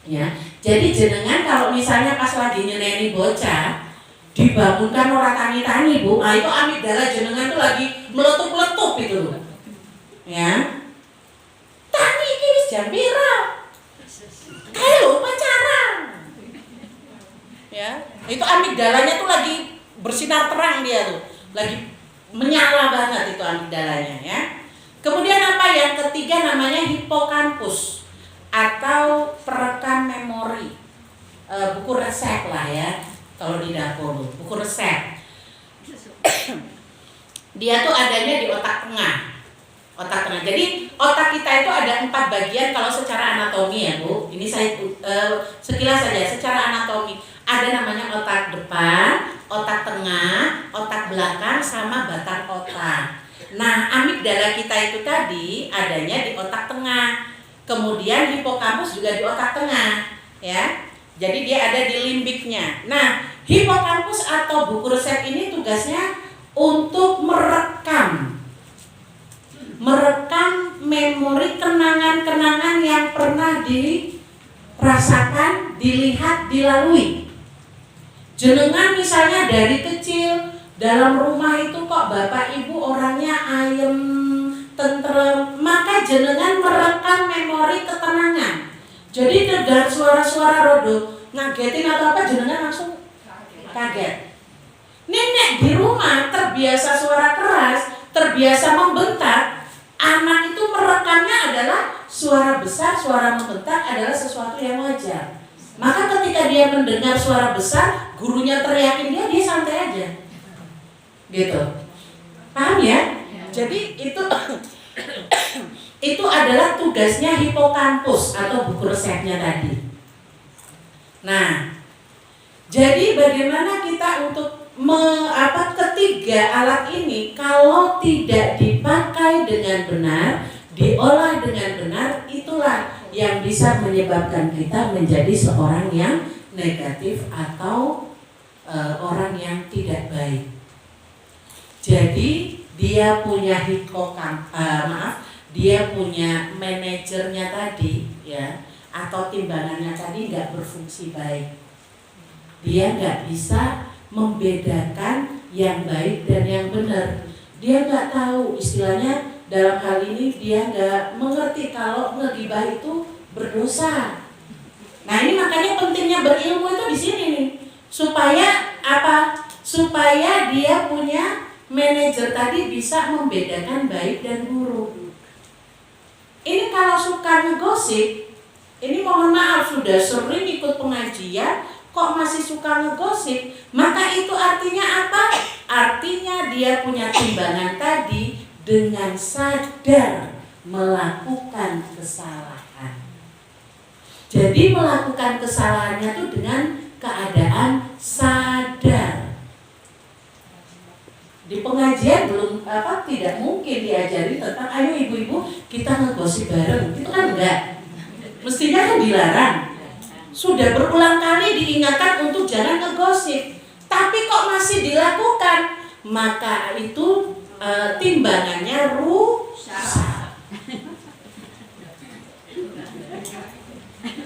Ya, jadi jenengan kalau misalnya pas lagi nyeneni bocah, dibangunkan orang tani-tani Bu, nah itu amigdala jenengan tuh lagi meletup-letup itu. Ya, tani ini wis jam pira? Ayo pacaran. Ya, itu amigdalanya tuh lagi bersinar terang dia tuh. lagi menyala banget itu amigdalanya ya. Kemudian apa yang ketiga namanya hipokampus atau perekam memori. Buku resep lah ya kalau di dapur, buku resep. Dia tuh adanya di otak tengah. Otak tengah. Jadi otak kita itu ada 4 bagian kalau secara anatomi ya Bu. Ini saya sekilas saja secara anatomi. Ada namanya otak depan, otak tengah, otak belakang, sama batang otak. Nah, amigdala kita itu tadi adanya di otak tengah. Kemudian hipokampus juga di otak tengah, ya. Jadi dia ada di limbiknya. Nah, hipokampus atau buku resep ini tugasnya untuk merekam memori kenangan-kenangan yang pernah dirasakan, dilihat, dilalui. Jenengan misalnya dari kecil dalam rumah itu kok bapak ibu orangnya ayem, tentrem, maka jenengan merekam memori ketenangan. Jadi dengar suara-suara rodo ngagetin atau apa, jenengan langsung kaget. Nenek di rumah terbiasa suara keras, terbiasa membentak, anak itu merekamnya adalah suara besar, suara membentak adalah sesuatu yang wajar. Maka ketika dia mendengar suara besar, gurunya teriakin dia santai aja. Gitu. Paham ya? Jadi itu adalah tugasnya hipokampus atau buku resepnya tadi. Nah, jadi bagaimana kita untuk ketiga alat ini kalau tidak dipakai dengan benar, diolah dengan benar, itulah yang bisa menyebabkan kita menjadi seorang yang negatif atau orang yang tidak baik. Jadi dia punya dia punya manajernya tadi ya, atau timbangannya tadi nggak berfungsi baik. Dia nggak bisa membedakan yang baik dan yang benar. Dia nggak tahu, istilahnya dalam hal ini dia nggak mengerti kalau ngegibah itu berdosa. Nah ini makanya pentingnya berilmu itu di sini nih, supaya apa? Supaya dia punya manajer tadi bisa membedakan baik dan buruk. Ini kalau suka ngegosip, ini mohon maaf sudah sering ikut pengajian, kok masih suka ngegosip, maka itu artinya apa? Artinya dia punya timbangan tadi dengan sadar melakukan kesalahan. Jadi melakukan kesalahannya itu dengan keadaan sadar. Di pengajian tidak mungkin diajari tentang ayo ibu-ibu kita ngegosip bareng, itu kan enggak. Mestinya kan dilarang. Sudah berulang kali diingatkan untuk jangan ngegosip, tapi kok masih dilakukan, maka itu timbangannya rusak.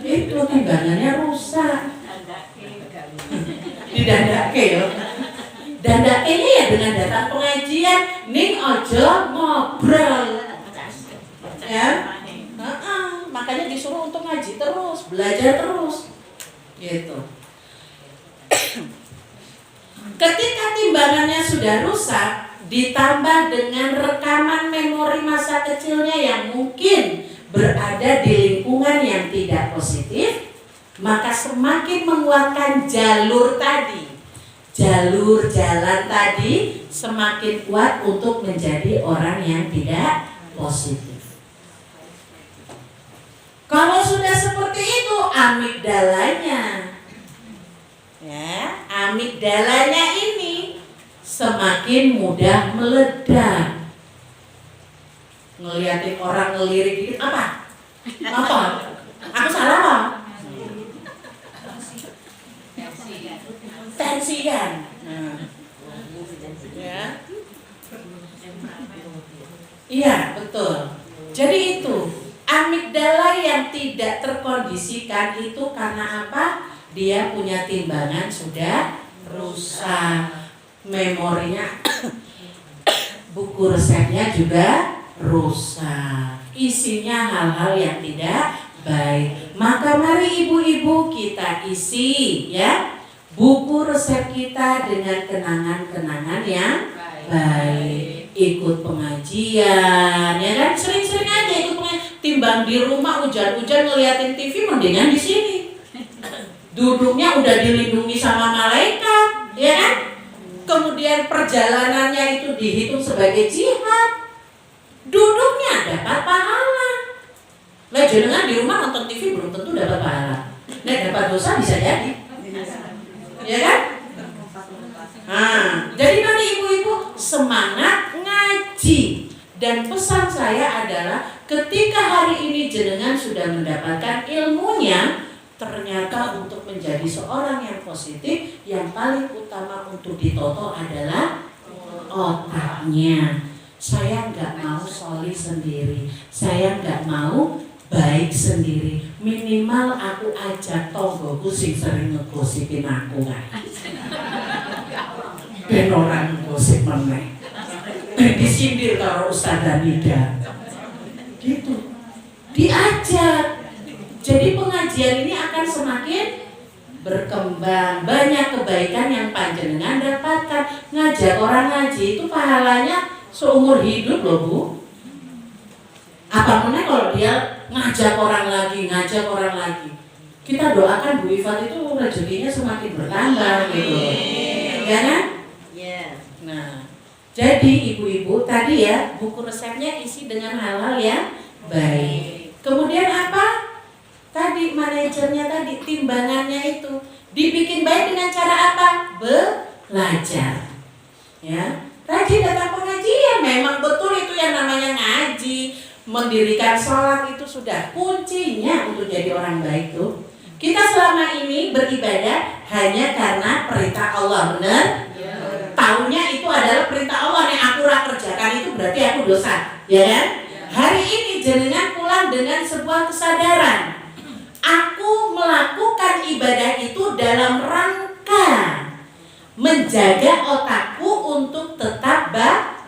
Itu timbangannya rusak. Didandake ya. Dandakenya ya dengan datang pengajian, ning ojo ngobrol. Ya. Makanya disuruh untuk ngaji terus, belajar terus. Gitu. Ketika timbangannya sudah rusak, ditambah dengan rekaman memori masa kecilnya yang mungkin berada di lingkungan yang tidak positif, maka semakin menguatkan jalur tadi. Jalur jalan tadi semakin kuat untuk menjadi orang yang tidak positif. Kalau sudah seperti itu, amigdalanya ini semakin mudah meledak. Ngeliatin orang ngelirik dikit, apa? Aku salah apa? Tensian. Ya. Iya, betul. Jadi itu amigdala yang tidak terkondisikan itu karena apa? Dia punya timbangan sudah rusak, memorinya, buku resepnya juga rusak, isinya hal-hal yang tidak baik. Maka mari ibu-ibu kita isi ya buku resep kita dengan kenangan-kenangan yang baik, ikut pengajian, ya kan? Sering-sering aja ikut pengajian. Timbang di rumah hujan-hujan ngeliatin TV, mendingan di sini. Duduknya udah dilindungi sama malaikat, ya kan? Kemudian perjalanannya itu dihitung sebagai jihad. Duduknya dapat pahala. Lah jenengan di rumah nonton TV belum tentu dapat pahala. Nah, dapat dosa bisa jadi. Ya kan? Nah, jadi nanti ibu-ibu semangat ngaji. Dan pesan saya adalah ketika hari ini jenengan sudah mendapatkan ilmunya, ternyata untuk menjadi seorang yang positif, yang paling utama untuk ditoto adalah otaknya. Saya nggak mau solih sendiri, saya nggak mau baik sendiri. Minimal aku ajak tonggoku sing sering ngegosipin aku kan. Ben orang ngegosip meneh. Disindir karo Ustazah Nida. Gitu. Diajak. Jadi pengajian ini akan semakin berkembang. Banyak kebaikan yang panjenengan dapatkan. Ngajak orang ngaji itu pahalanya seumur hidup loh Bu. Apapun kalau dia ngajak orang lagi. Kita doakan Bu Ifat itu rezekinya semakin bertambah gitu. Ya kan? Nah, jadi ibu-ibu tadi ya buku resepnya isi dengan hal-hal yang baik. Kemudian apa? Tadi manajernya tadi timbangannya itu dibikin baik dengan cara apa? Belajar. Ya, rajin datang pengajian. Memang betul itu yang namanya ngaji, mendirikan sholat itu sudah kuncinya untuk jadi orang baik tuh. Kita selama ini beribadah hanya karena perintah Allah, benar? Taunya itu adalah perintah Allah yang aku kerjakan itu berarti aku dosa, ya kan? Hari ini jenengan pulang dengan sebuah kesadaran. Aku melakukan ibadah itu dalam rangka menjaga otakku untuk tetap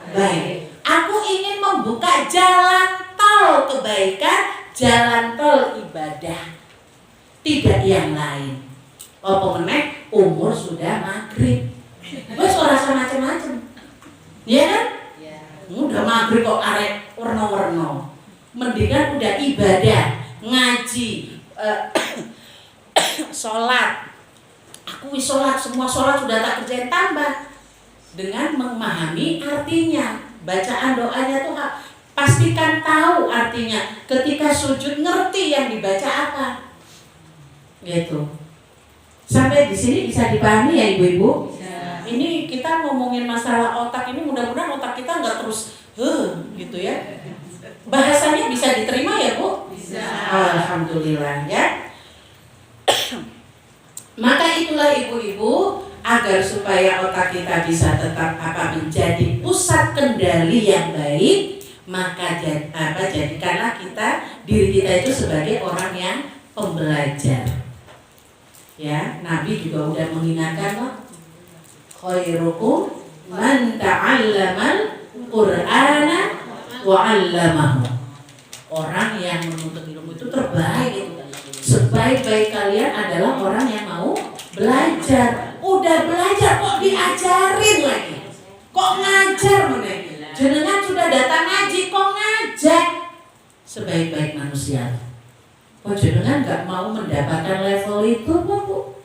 baik. Aku ingin membuka jalan tol kebaikan, jalan tol ibadah, tidak yang lain. Apa meneh umur sudah maghrib, wes ora macam-macam, ya kan? Udah maghrib kok arek warna-warna. Mendingan udah ibadah, ngaji, sholat. Aku wis sholat, semua sholat sudah tak kerjain, tambah dengan memahami artinya. Bacaan doanya tuh pastikan tahu artinya. Ketika sujud ngerti yang dibaca apa. Gitu. Sampai di sini bisa dipahami ya ibu-ibu? Ini kita ngomongin masalah otak ini, mudah-mudahan otak kita nggak terus gitu ya. Bahasanya bisa diterima ya Bu? Bisa. Alhamdulillah ya. Maka itulah ibu-ibu, agar supaya otak kita bisa tetap menjadi pusat kendali yang baik, maka jadikanlah diri kita itu sebagai orang yang pembelajar. Ya, Nabi juga udah mengingatkan loh, khairukum man ta'allamal Qur'ana wa 'allamahu. Orang yang menuntut ilmu itu terbaik itu. Sebaik-baik kalian adalah orang yang mau belajar. Udah belajar kok diajarin lagi. Kok ngajar meneh? Jenengan sudah datang ngaji kok ngajak. Sebaik-baik manusia. Kok jenengan nggak mau mendapatkan level itu, Bu?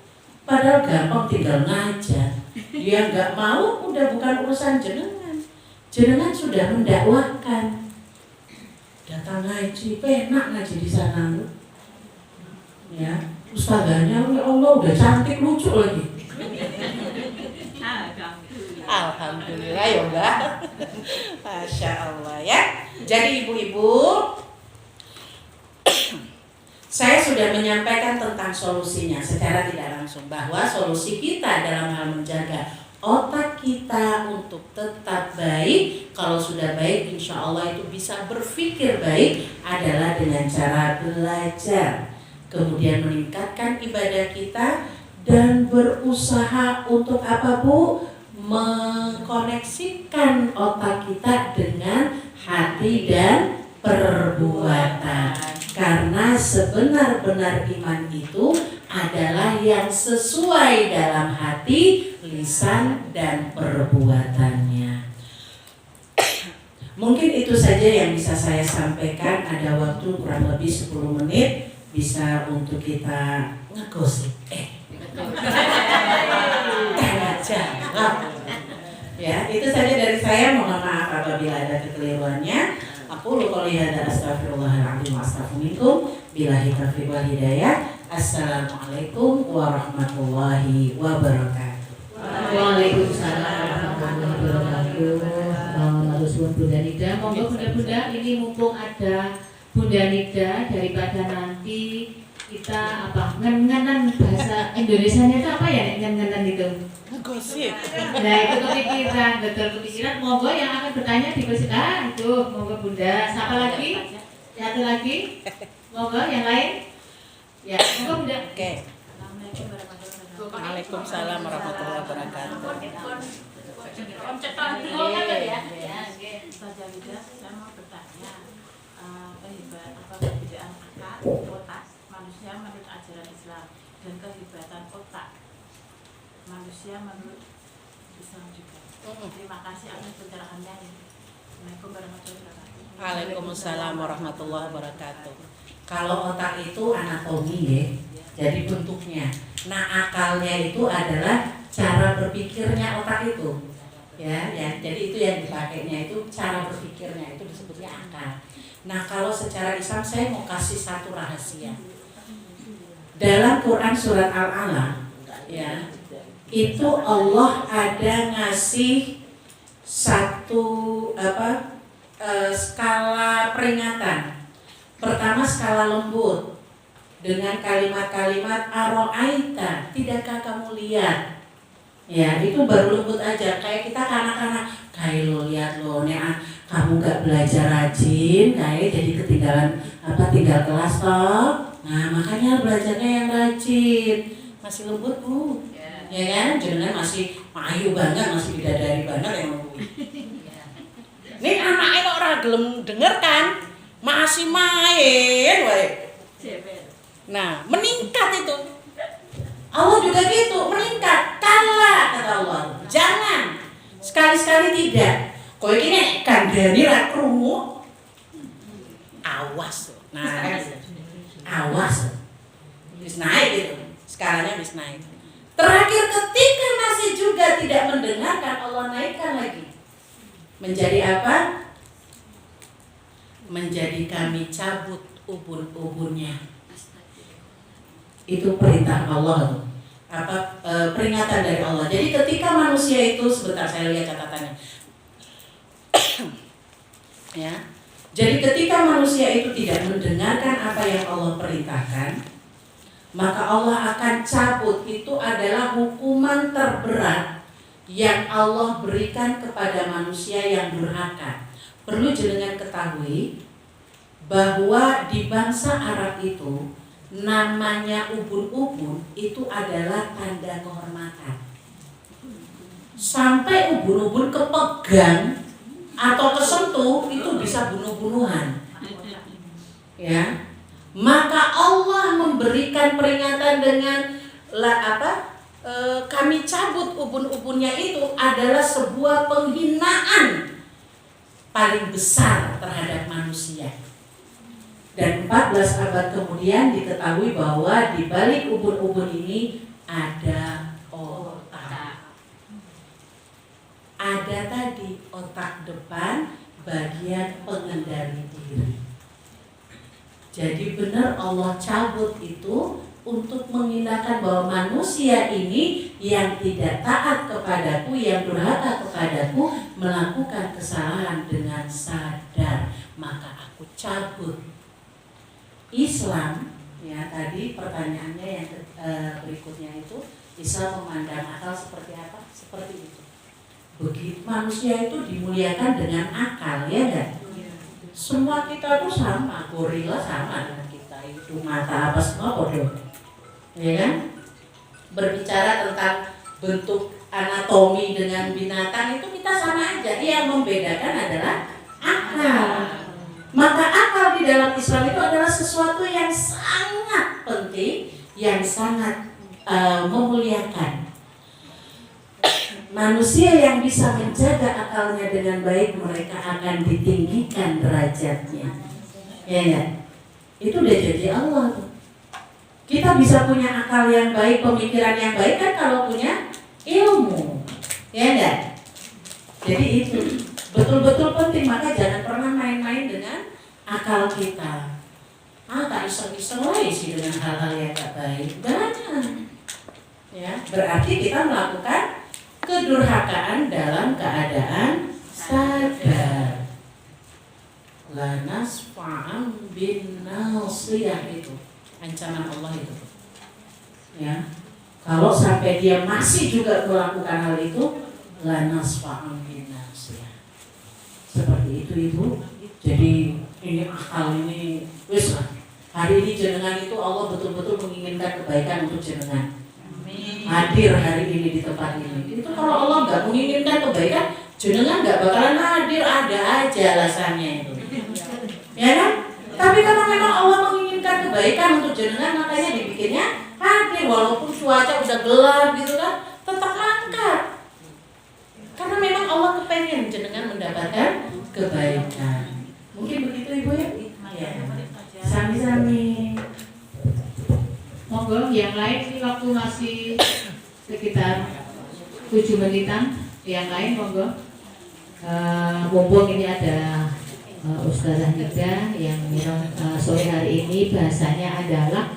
Padahal gampang tinggal ngajar. Dia nggak mau, udah bukan urusan jenengan. Jenengan sudah mendakwakan. Datang ngaji, penak ngaji di sana lu. Ya, ustazahnya ya Allah udah cantik, lucu lagi. Alhamdulillah ya Mbak. Masya Allah ya. Jadi ibu-ibu, saya sudah menyampaikan tentang solusinya secara tidak langsung, bahwa solusi kita dalam hal menjaga otak kita untuk tetap baik, kalau sudah baik insya Allah itu bisa berpikir baik, adalah dengan cara belajar, kemudian meningkatkan ibadah kita, dan berusaha untuk apa Bu? Mengkoneksikan otak kita dengan hati dan perbuatan. Karena sebenar-benar iman itu adalah yang sesuai dalam hati, lisan, dan perbuatannya. Mungkin itu saja yang bisa saya sampaikan. Ada waktu kurang lebih 10 menit bisa untuk kita ngegosip. Tanya jawab. Ya, itu saja dari saya. Mohon maaf apabila ada kekeliruannya. Aku qouli hadza astaghfirullahaladzim wa astaghfirullahaladzim. Billahi taufiq wal hidayah. Assalamualaikum warahmatullahi wabarakatuh. Waalaikumsalam warahmatullahi wabarakatuh. Terus Bunda Nida, monggo Bunda-bunda, ini mumpung ada Bunda Nida, daripada nanti kita apa ngen-ngenan bahasa Indonesianya itu apa ya ngen-ngenan itu? Gosip. Nah itu kepikiran, betul kepikiran. Monggo yang akan bertanya dipersilakan itu, monggo Bunda. Siapa lagi? Satu lagi. Monggo yang lain. Ya, monggo Bunda. Oke. Waalaikumsalam warahmatullahi wabarakatuh. Saja Lida, saya mau bertanya perbedaan akal, otak manusia menurut ajaran Islam dan kehebatan otak manusia menurut Islam juga. Terima kasih atas pencerahannya. Assalamualaikum warahmatullahi wabarakatuh. Waalaikumsalam warahmatullahi wabarakatuh. Kalau otak itu anatomi ya, jadi bentuknya. Nah akalnya itu adalah cara berpikirnya otak itu. Ya, jadi itu yang dipakainya itu cara berpikirnya, itu disebutnya akal. Nah kalau secara Islam saya mau kasih satu rahasia. Dalam Quran surat Al-Alaq ya, itu Allah ada ngasih satu skala peringatan. Pertama skala lembut dengan kalimat-kalimat aro'aita, tidakkah kamu lihat? Ya itu baru lembut aja, kayak kita kanak-kanak, kayak lo lihat lo nih kamu gak belajar rajin, kayak jadi ketinggalan tinggal kelas toh. Nah makanya belajarnya yang rajin, masih lembut bu, ya kan? Jangan masih mayu banget, masih bidadari banget yang lembut. Ini anaknya kok orang gelem denger kan, masih main, wae. Nah meningkat itu. Allah juga gitu, meningkat. Kala kata Allah, jangan sekali-sekali tidak. Kau ini kandani ra krungu. Awas. Nah, awas. Bis naik gitu. Skalanya bis naik. Terakhir ketika masih juga tidak mendengarkan, Allah naikkan lagi. Menjadi apa? Menjadi kami cabut ubun-ubunnya. Itu perintah Allah, peringatan dari Allah. Jadi ketika manusia itu, sebentar saya lihat catatannya. Ya. Jadi ketika manusia itu tidak mendengarkan apa yang Allah perintahkan, maka Allah akan cabut. Itu adalah hukuman terberat yang Allah berikan kepada manusia yang durhaka. Perlu jenengan ketahui bahwa di bangsa Arab itu namanya ubun-ubun itu adalah tanda kehormatan. Sampai ubun-ubun kepegang atau kesentuh itu bisa bunuh-bunuhan. Ya. Maka Allah memberikan peringatan dengan kami cabut ubun-ubunnya itu adalah sebuah penghinaan paling besar terhadap manusia. Dan 14 abad kemudian diketahui bahwa di balik ubun-ubun ini ada otak. Ada tadi otak depan bagian pengendali diri. Jadi benar Allah cabut itu untuk mengindahkan bahwa manusia ini yang tidak taat kepadaku, yang durhaka kepadaku, melakukan kesalahan dengan sadar, maka aku cabut. Islam, ya tadi pertanyaannya yang berikutnya itu, Islam memandang akal seperti apa? Seperti itu. Begitu manusia itu dimuliakan dengan akal, ya kan? Semua kita tuh sama, gorila sama dengan kita, itu mata apa semua bodoh, ya kan? Berbicara tentang bentuk anatomi dengan binatang itu kita sama aja. Yang membedakan adalah akal. Maka akal di dalam Islam itu adalah sesuatu yang sangat penting, yang sangat memuliakan. Manusia yang bisa menjaga akalnya dengan baik, mereka akan ditinggikan derajatnya. Ya ya. Itu udah janji Allah tuh. Kita bisa punya akal yang baik, pemikiran yang baik kan kalau punya ilmu. Ya enggak? Jadi itu betul-betul penting, maka jangan pernah main-main dengan akal kita. Tak iseng-iseng lagi sih dengan hal-hal yang gak baik. Jangan. Ya, berarti kita melakukan kedurhakaan dalam keadaan sadar. Lanas fa'am bin nasiyah, itu ancaman Allah itu. Ya, kalau sampai dia masih juga melakukan hal itu, lanas fa'am bin nasiyah. Seperti itu Ibu. Jadi ini akal ini wis lah. Hari ini jenengan itu Allah betul-betul menginginkan kebaikan untuk jenengan. Hadir hari ini di tempat ini. Itu kalau Allah nggak menginginkan kebaikan, jenengan nggak bakalan hadir, ada aja alasannya itu. Ya kan? Tapi karena memang Allah menginginkan kebaikan untuk jenengan, makanya dibikinnya hadir walaupun cuaca udah gelap gitu kan, tetap angkat. Karena memang Allah kepengen jenengan mendapatkan kebaikan. Mungkin begitu Ibu ya? Ya. Sami-sami. Monggo, yang lain ini waktu masih sekitar 7 menitan. Yang lain monggo. Mumpung ini ada Ustazah Nida yang sore hari ini bahasanya adalah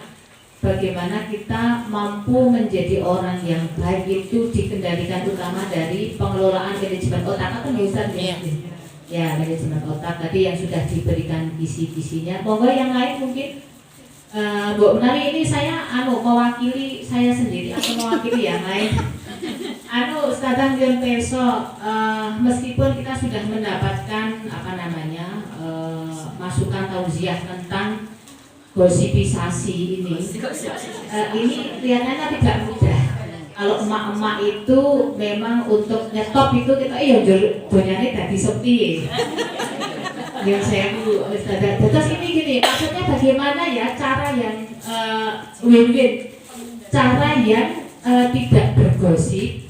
bagaimana kita mampu menjadi orang yang baik itu dikendalikan utama dari pengelolaan manajemen otak atau Ustaz ya? Ya, manajemen otak tadi yang sudah diberikan kisi-kisinya. Monggo yang lain mungkin. Bu Menari ini saya mewakili saya sendiri atau mewakili yang lain. Ustazah Dion Peso, meskipun kita sudah mendapatkan masukan tausiah tentang gosipisasi ini kelihatannya tidak mudah. Kalau emak-emak itu memang untuk nyetop itu kita donyane dadi sepi. Yang saya Ustazah, terus ini gini, maksudnya bagaimana ya cara yang win-win, cara yang tidak bergosip,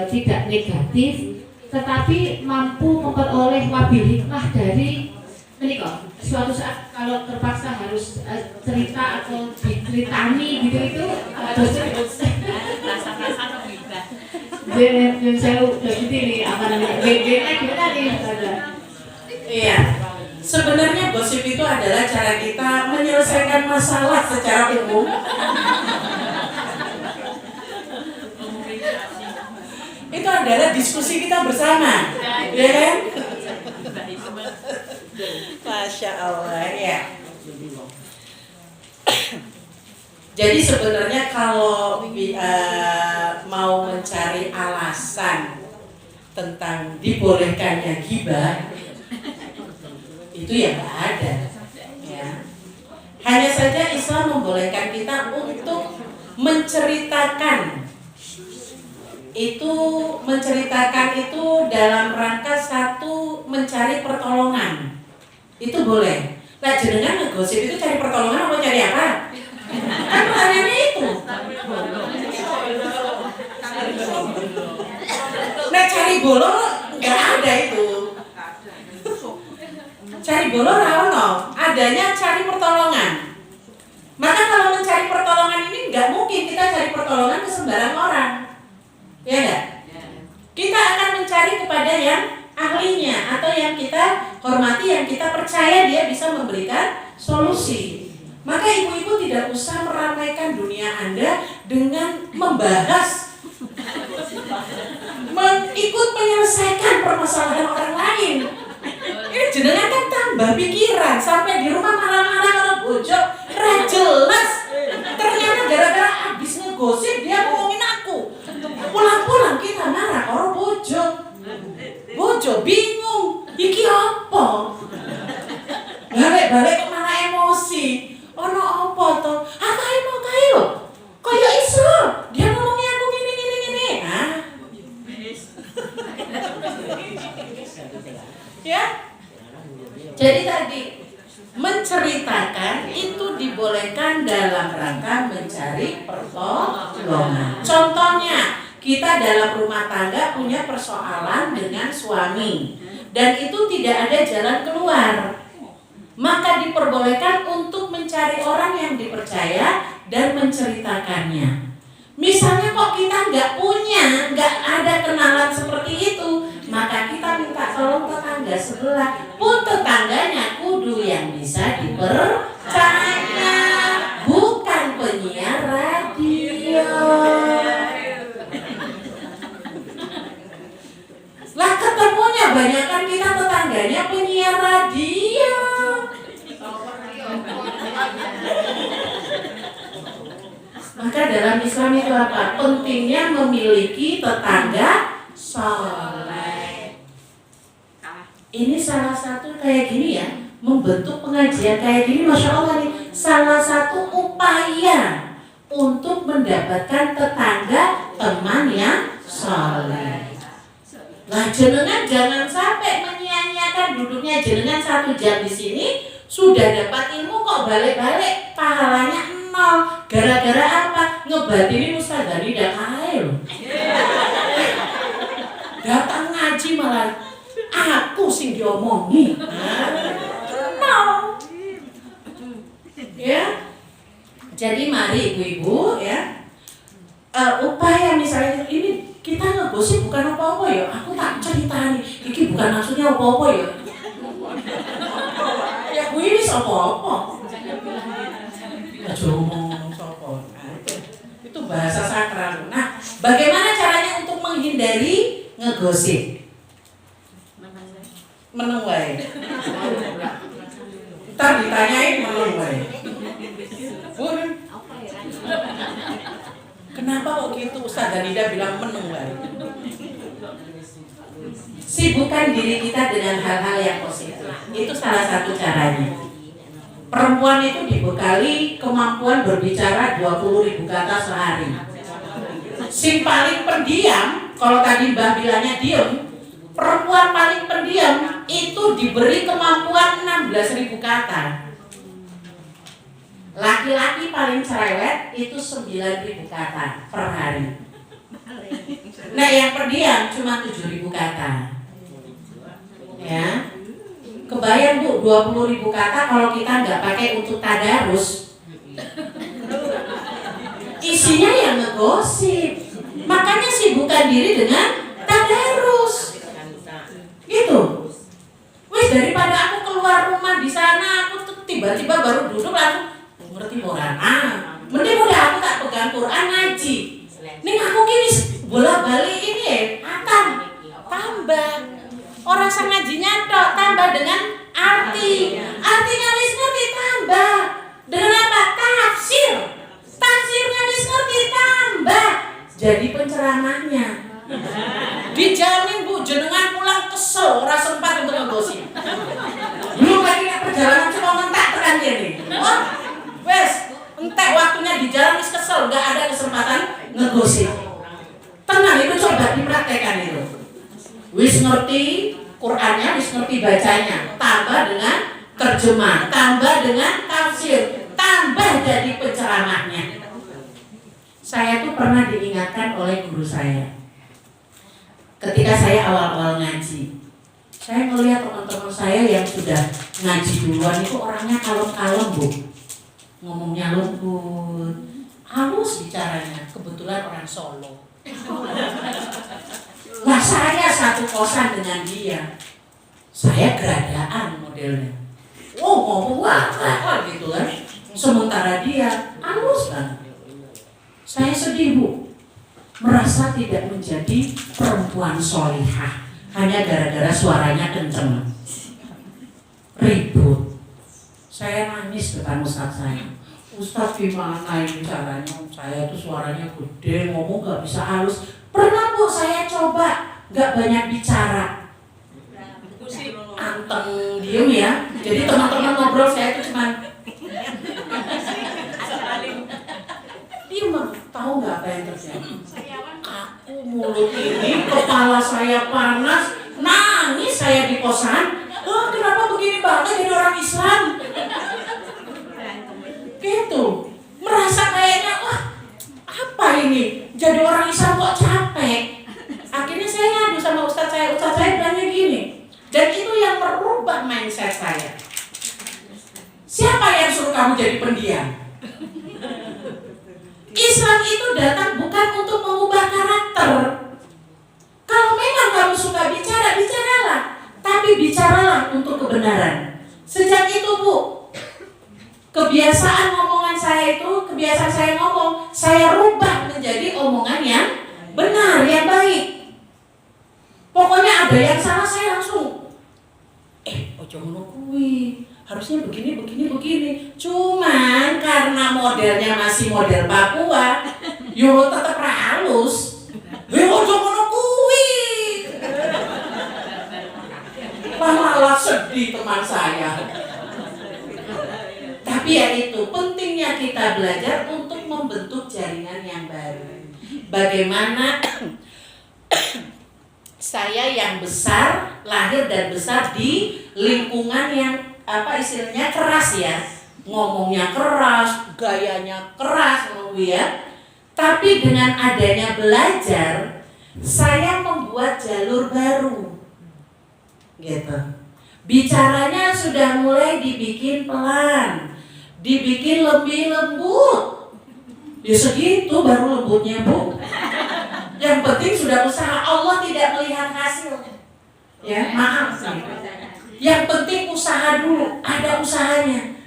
tidak negatif, tetapi mampu memperoleh wabil hikmah dari menikah. Suatu saat kalau terpaksa harus cerita atau diceritani gitu itu harus rasa-rasa berbeda. Jadi saya udah gitu nih beda gimana nih Ustazah? Iya. Sebenarnya gosip itu adalah cara kita menyelesaikan masalah secara umum. Itu adalah diskusi kita bersama, ya kan? Masya Allah ya. Jadi sebenarnya kalau mau mencari alasan tentang dibolehkannya ghibah, itu ya nggak ada. Ya. Hanya saja Islam membolehkan kita untuk menceritakan itu dalam rangka satu mencari pertolongan. Itu boleh. Nah, jenengan ngegosip itu cari pertolongan apa cari apa? Kan pertanyaannya itu. Nah, cari bolo nggak ada itu. Cari bolo rawono, adanya cari pertolongan. Maka kalau mencari pertolongan ini nggak mungkin kita cari pertolongan ke sembarang orang, ya nggak? Kita akan mencari kepada yang ahlinya atau yang kita hormati, yang kita percaya dia bisa memberikan solusi. Maka ibu-ibu tidak usah meramaikan dunia Anda dengan membahas, ikut menyelesaikan permasalahan orang lain. Ini jenengan kan tambah pikiran, sampai di rumah marah-marah kalau bojo, jelas. Ternyata gara-gara habis ngegosip dia ngomongin aku. Pulang-pulang kita marah kalau bojo bingung, iki apa? Balik-balik kok malah emosi. Ono apa to? Akae mau kae lho. Kaya iso. Dia ngomongnya aku gini. Ya. Jadi tadi menceritakan itu dibolehkan dalam rangka mencari pertolongan. Contohnya, kita dalam rumah tangga punya persoalan dengan suami dan itu tidak ada jalan keluar, maka diperbolehkan untuk mencari orang yang dipercaya dan menceritakannya. Misalnya kok kita nggak ada kenalan seperti itu, maka kita minta tolong tetangga sebelah, pun tetangganya kudu yang bisa dipercaya, bukan penyiar radio. Lah ketemunya banyak kan kita tetangganya penyiar radio. Maka dalam Islam itu apa? Pentingnya memiliki tetangga soleh. Ini salah satu kayak gini ya, membentuk pengajian kayak gini, Masya Allah nih, salah satu upaya untuk mendapatkan tetangga teman yang soleh. Lah jenengan jangan sampai menyia-nyiakan duduknya jenengan 1 jam di sini, sudah dapat ilmu kok balik-balik pahalanya 0. Gara-gara apa? Ngebatinin Ustazah Nida kae loh. Datang ngaji malah aku sing diomongi. No. Ya. Jadi mari ibu-ibu ya. Upaya misalnya ini kita ngegosip bukan apa-apa ya. Aku tak ceritani. Iki bukan maksudnya apa-apa ya. Ya gue ini apa-apa. Aja ngomong sapa. Itu bahasa sakral. Nah, bagaimana caranya untuk menghindari ngegosip? Meneng wae. Entar ditanyain meneng wae. Bun, kenapa kok gitu Ustazah Nida bilang meneng wae? Sibukkan diri kita dengan hal-hal yang positif. Itu salah satu caranya. Perempuan itu dibekali kemampuan berbicara 20.000 kata sehari. Si paling pendiam, kalau tadi Mbah bilangnya diem, perempuan paling pendiam itu diberi kemampuan 16.000 kata. Laki-laki paling cerewet itu 9.000 kata per hari. Nah yang pendiam cuma 7.000 kata. Ya. Kebayang Bu, 20.000 kata kalau kita nggak pakai untuk tadarus, isinya yang ngegosip. Makanya sibukkan diri dengan tadarus. Gitu. Wih, daripada aku keluar rumah di sana, aku tuh tiba-tiba baru duduk langsung ngerti Quran. Mending udah aku tak pegang Quran ngaji. Nih aku kini bolak-balik ini ya, tambah. Orang sang ngajinya tok tambah dengan artinya wis ngerti tambah dengan apa? Tafsirnya wis ngerti tambah jadi penceramahnya. Dijamin Bu, jenengan pulang kesel ora sempat untuk ngegosip. Belum lagi nek perjalanan cuma mentak tekan kene. Oh, wes entek waktunya di jalan wis kesel, enggak ada kesempatan ngegosip. Tenang, itu coba dipraktekkan itu. Wis ngerti Qur'annya, wis ngerti bacanya, tambah dengan terjemah, tambah dengan tafsir, tambah jadi penceramahnya. Saya tuh pernah diingatkan oleh guru saya. Ketika saya awal-awal ngaji, saya melihat teman-teman saya yang sudah ngaji duluan itu orangnya kalem-kalem Bu. Ngomongnya lembut, halus bicaranya, kebetulan orang Solo. Nah saya satu kosan dengan dia, saya geradaan modelnya. Oh ngomong wah gitu kan. Sementara dia halus banget. Saya sedih Bu, merasa tidak menjadi perempuan solihah hanya gara-gara suaranya kenceng, ribut. Saya nangis depan Ustadz saya. Ustadz gimana ini caranya? Saya tuh suaranya gede, ngomong gak bisa halus. Pernah Bu saya coba, gak banyak bicara, anteng diem ya. Jadi teman-teman ngobrol saya tuh cuman diem. Tahu gak apa yang terjadi? Aku mulut ini, kepala saya panas, nangis saya di kosan. Oh, kenapa begini banget jadi orang Islam? Gitu, merasa kayaknya wah apa ini? Jadi orang Islam kok capek. jadi pendiam. Islam itu datang bukan untuk mengubah karakter. Kalau memang kamu suka bicara, bicaralah, tapi bicaralah untuk kebenaran. Sejak itu Bu, kebiasaan ngomongan saya itu, kebiasaan saya ngomong, saya rubah menjadi omongan yang benar, yang baik. Pokoknya ada yang salah saya langsung ojo ngono kuwi, harusnya begini. Cuman karena modelnya masih model Papua, yo tetep halus. Ojo ngono kuwi. Malah sedih teman saya. Tapi ya itu pentingnya kita belajar untuk membentuk jaringan yang baru. Bagaimana saya yang besar, lahir dan besar di lingkungan yang istilahnya keras ya, ngomongnya keras, gayanya keras, ya. Tapi dengan adanya belajar, saya membuat jalur baru, gitu. Bicaranya sudah mulai dibikin pelan, dibikin lebih lembut. Ya segitu baru lembutnya Bu. Yang penting sudah usaha, Allah tidak melihat hasil. Ya, maaf sih. Yang penting usaha dulu, ada usahanya.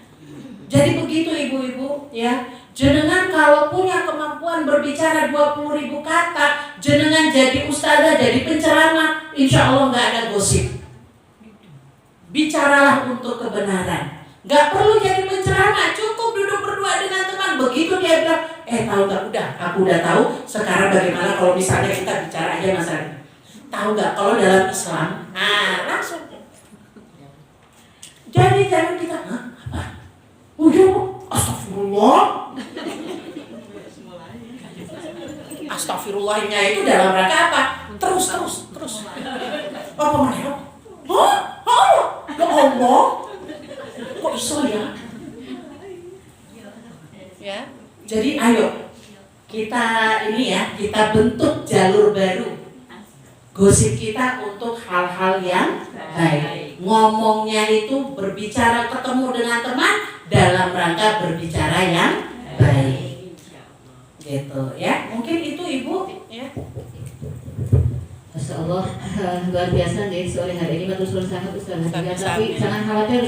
Jadi begitu ibu-ibu ya. Jenengan kalau punya kemampuan berbicara 20.000 kata, jenengan jadi ustazah, jadi penceramah, insya Allah nggak ada gosip. Bicaralah untuk kebenaran. Gak perlu jadi penceramah, cukup duduk berdua dengan teman. Begitu dia bilang, tahu gak, aku udah tahu. Sekarang bagaimana kalau misalnya kita bicara aja Mas Ari. Tahu gak kalau dalam Islam, langsung. Jadi jangan kita, apa? Udah, astagfirullah. Astagfirullahnya itu dalam rangka apa? Terus. Apa mana? Ya Allah. Kok iso ya? Ya. Jadi ayo kita bentuk jalur baru. Gosip kita untuk hal-hal yang baik. Ngomongnya itu berbicara ketemu dengan teman dalam rangka berbicara yang baik. Gitu ya. Mungkin itu Ibu ya. Masya Allah, luar biasa nih sore hari ini matur suwun sangat Ustaz. Tapi jangan khawatir.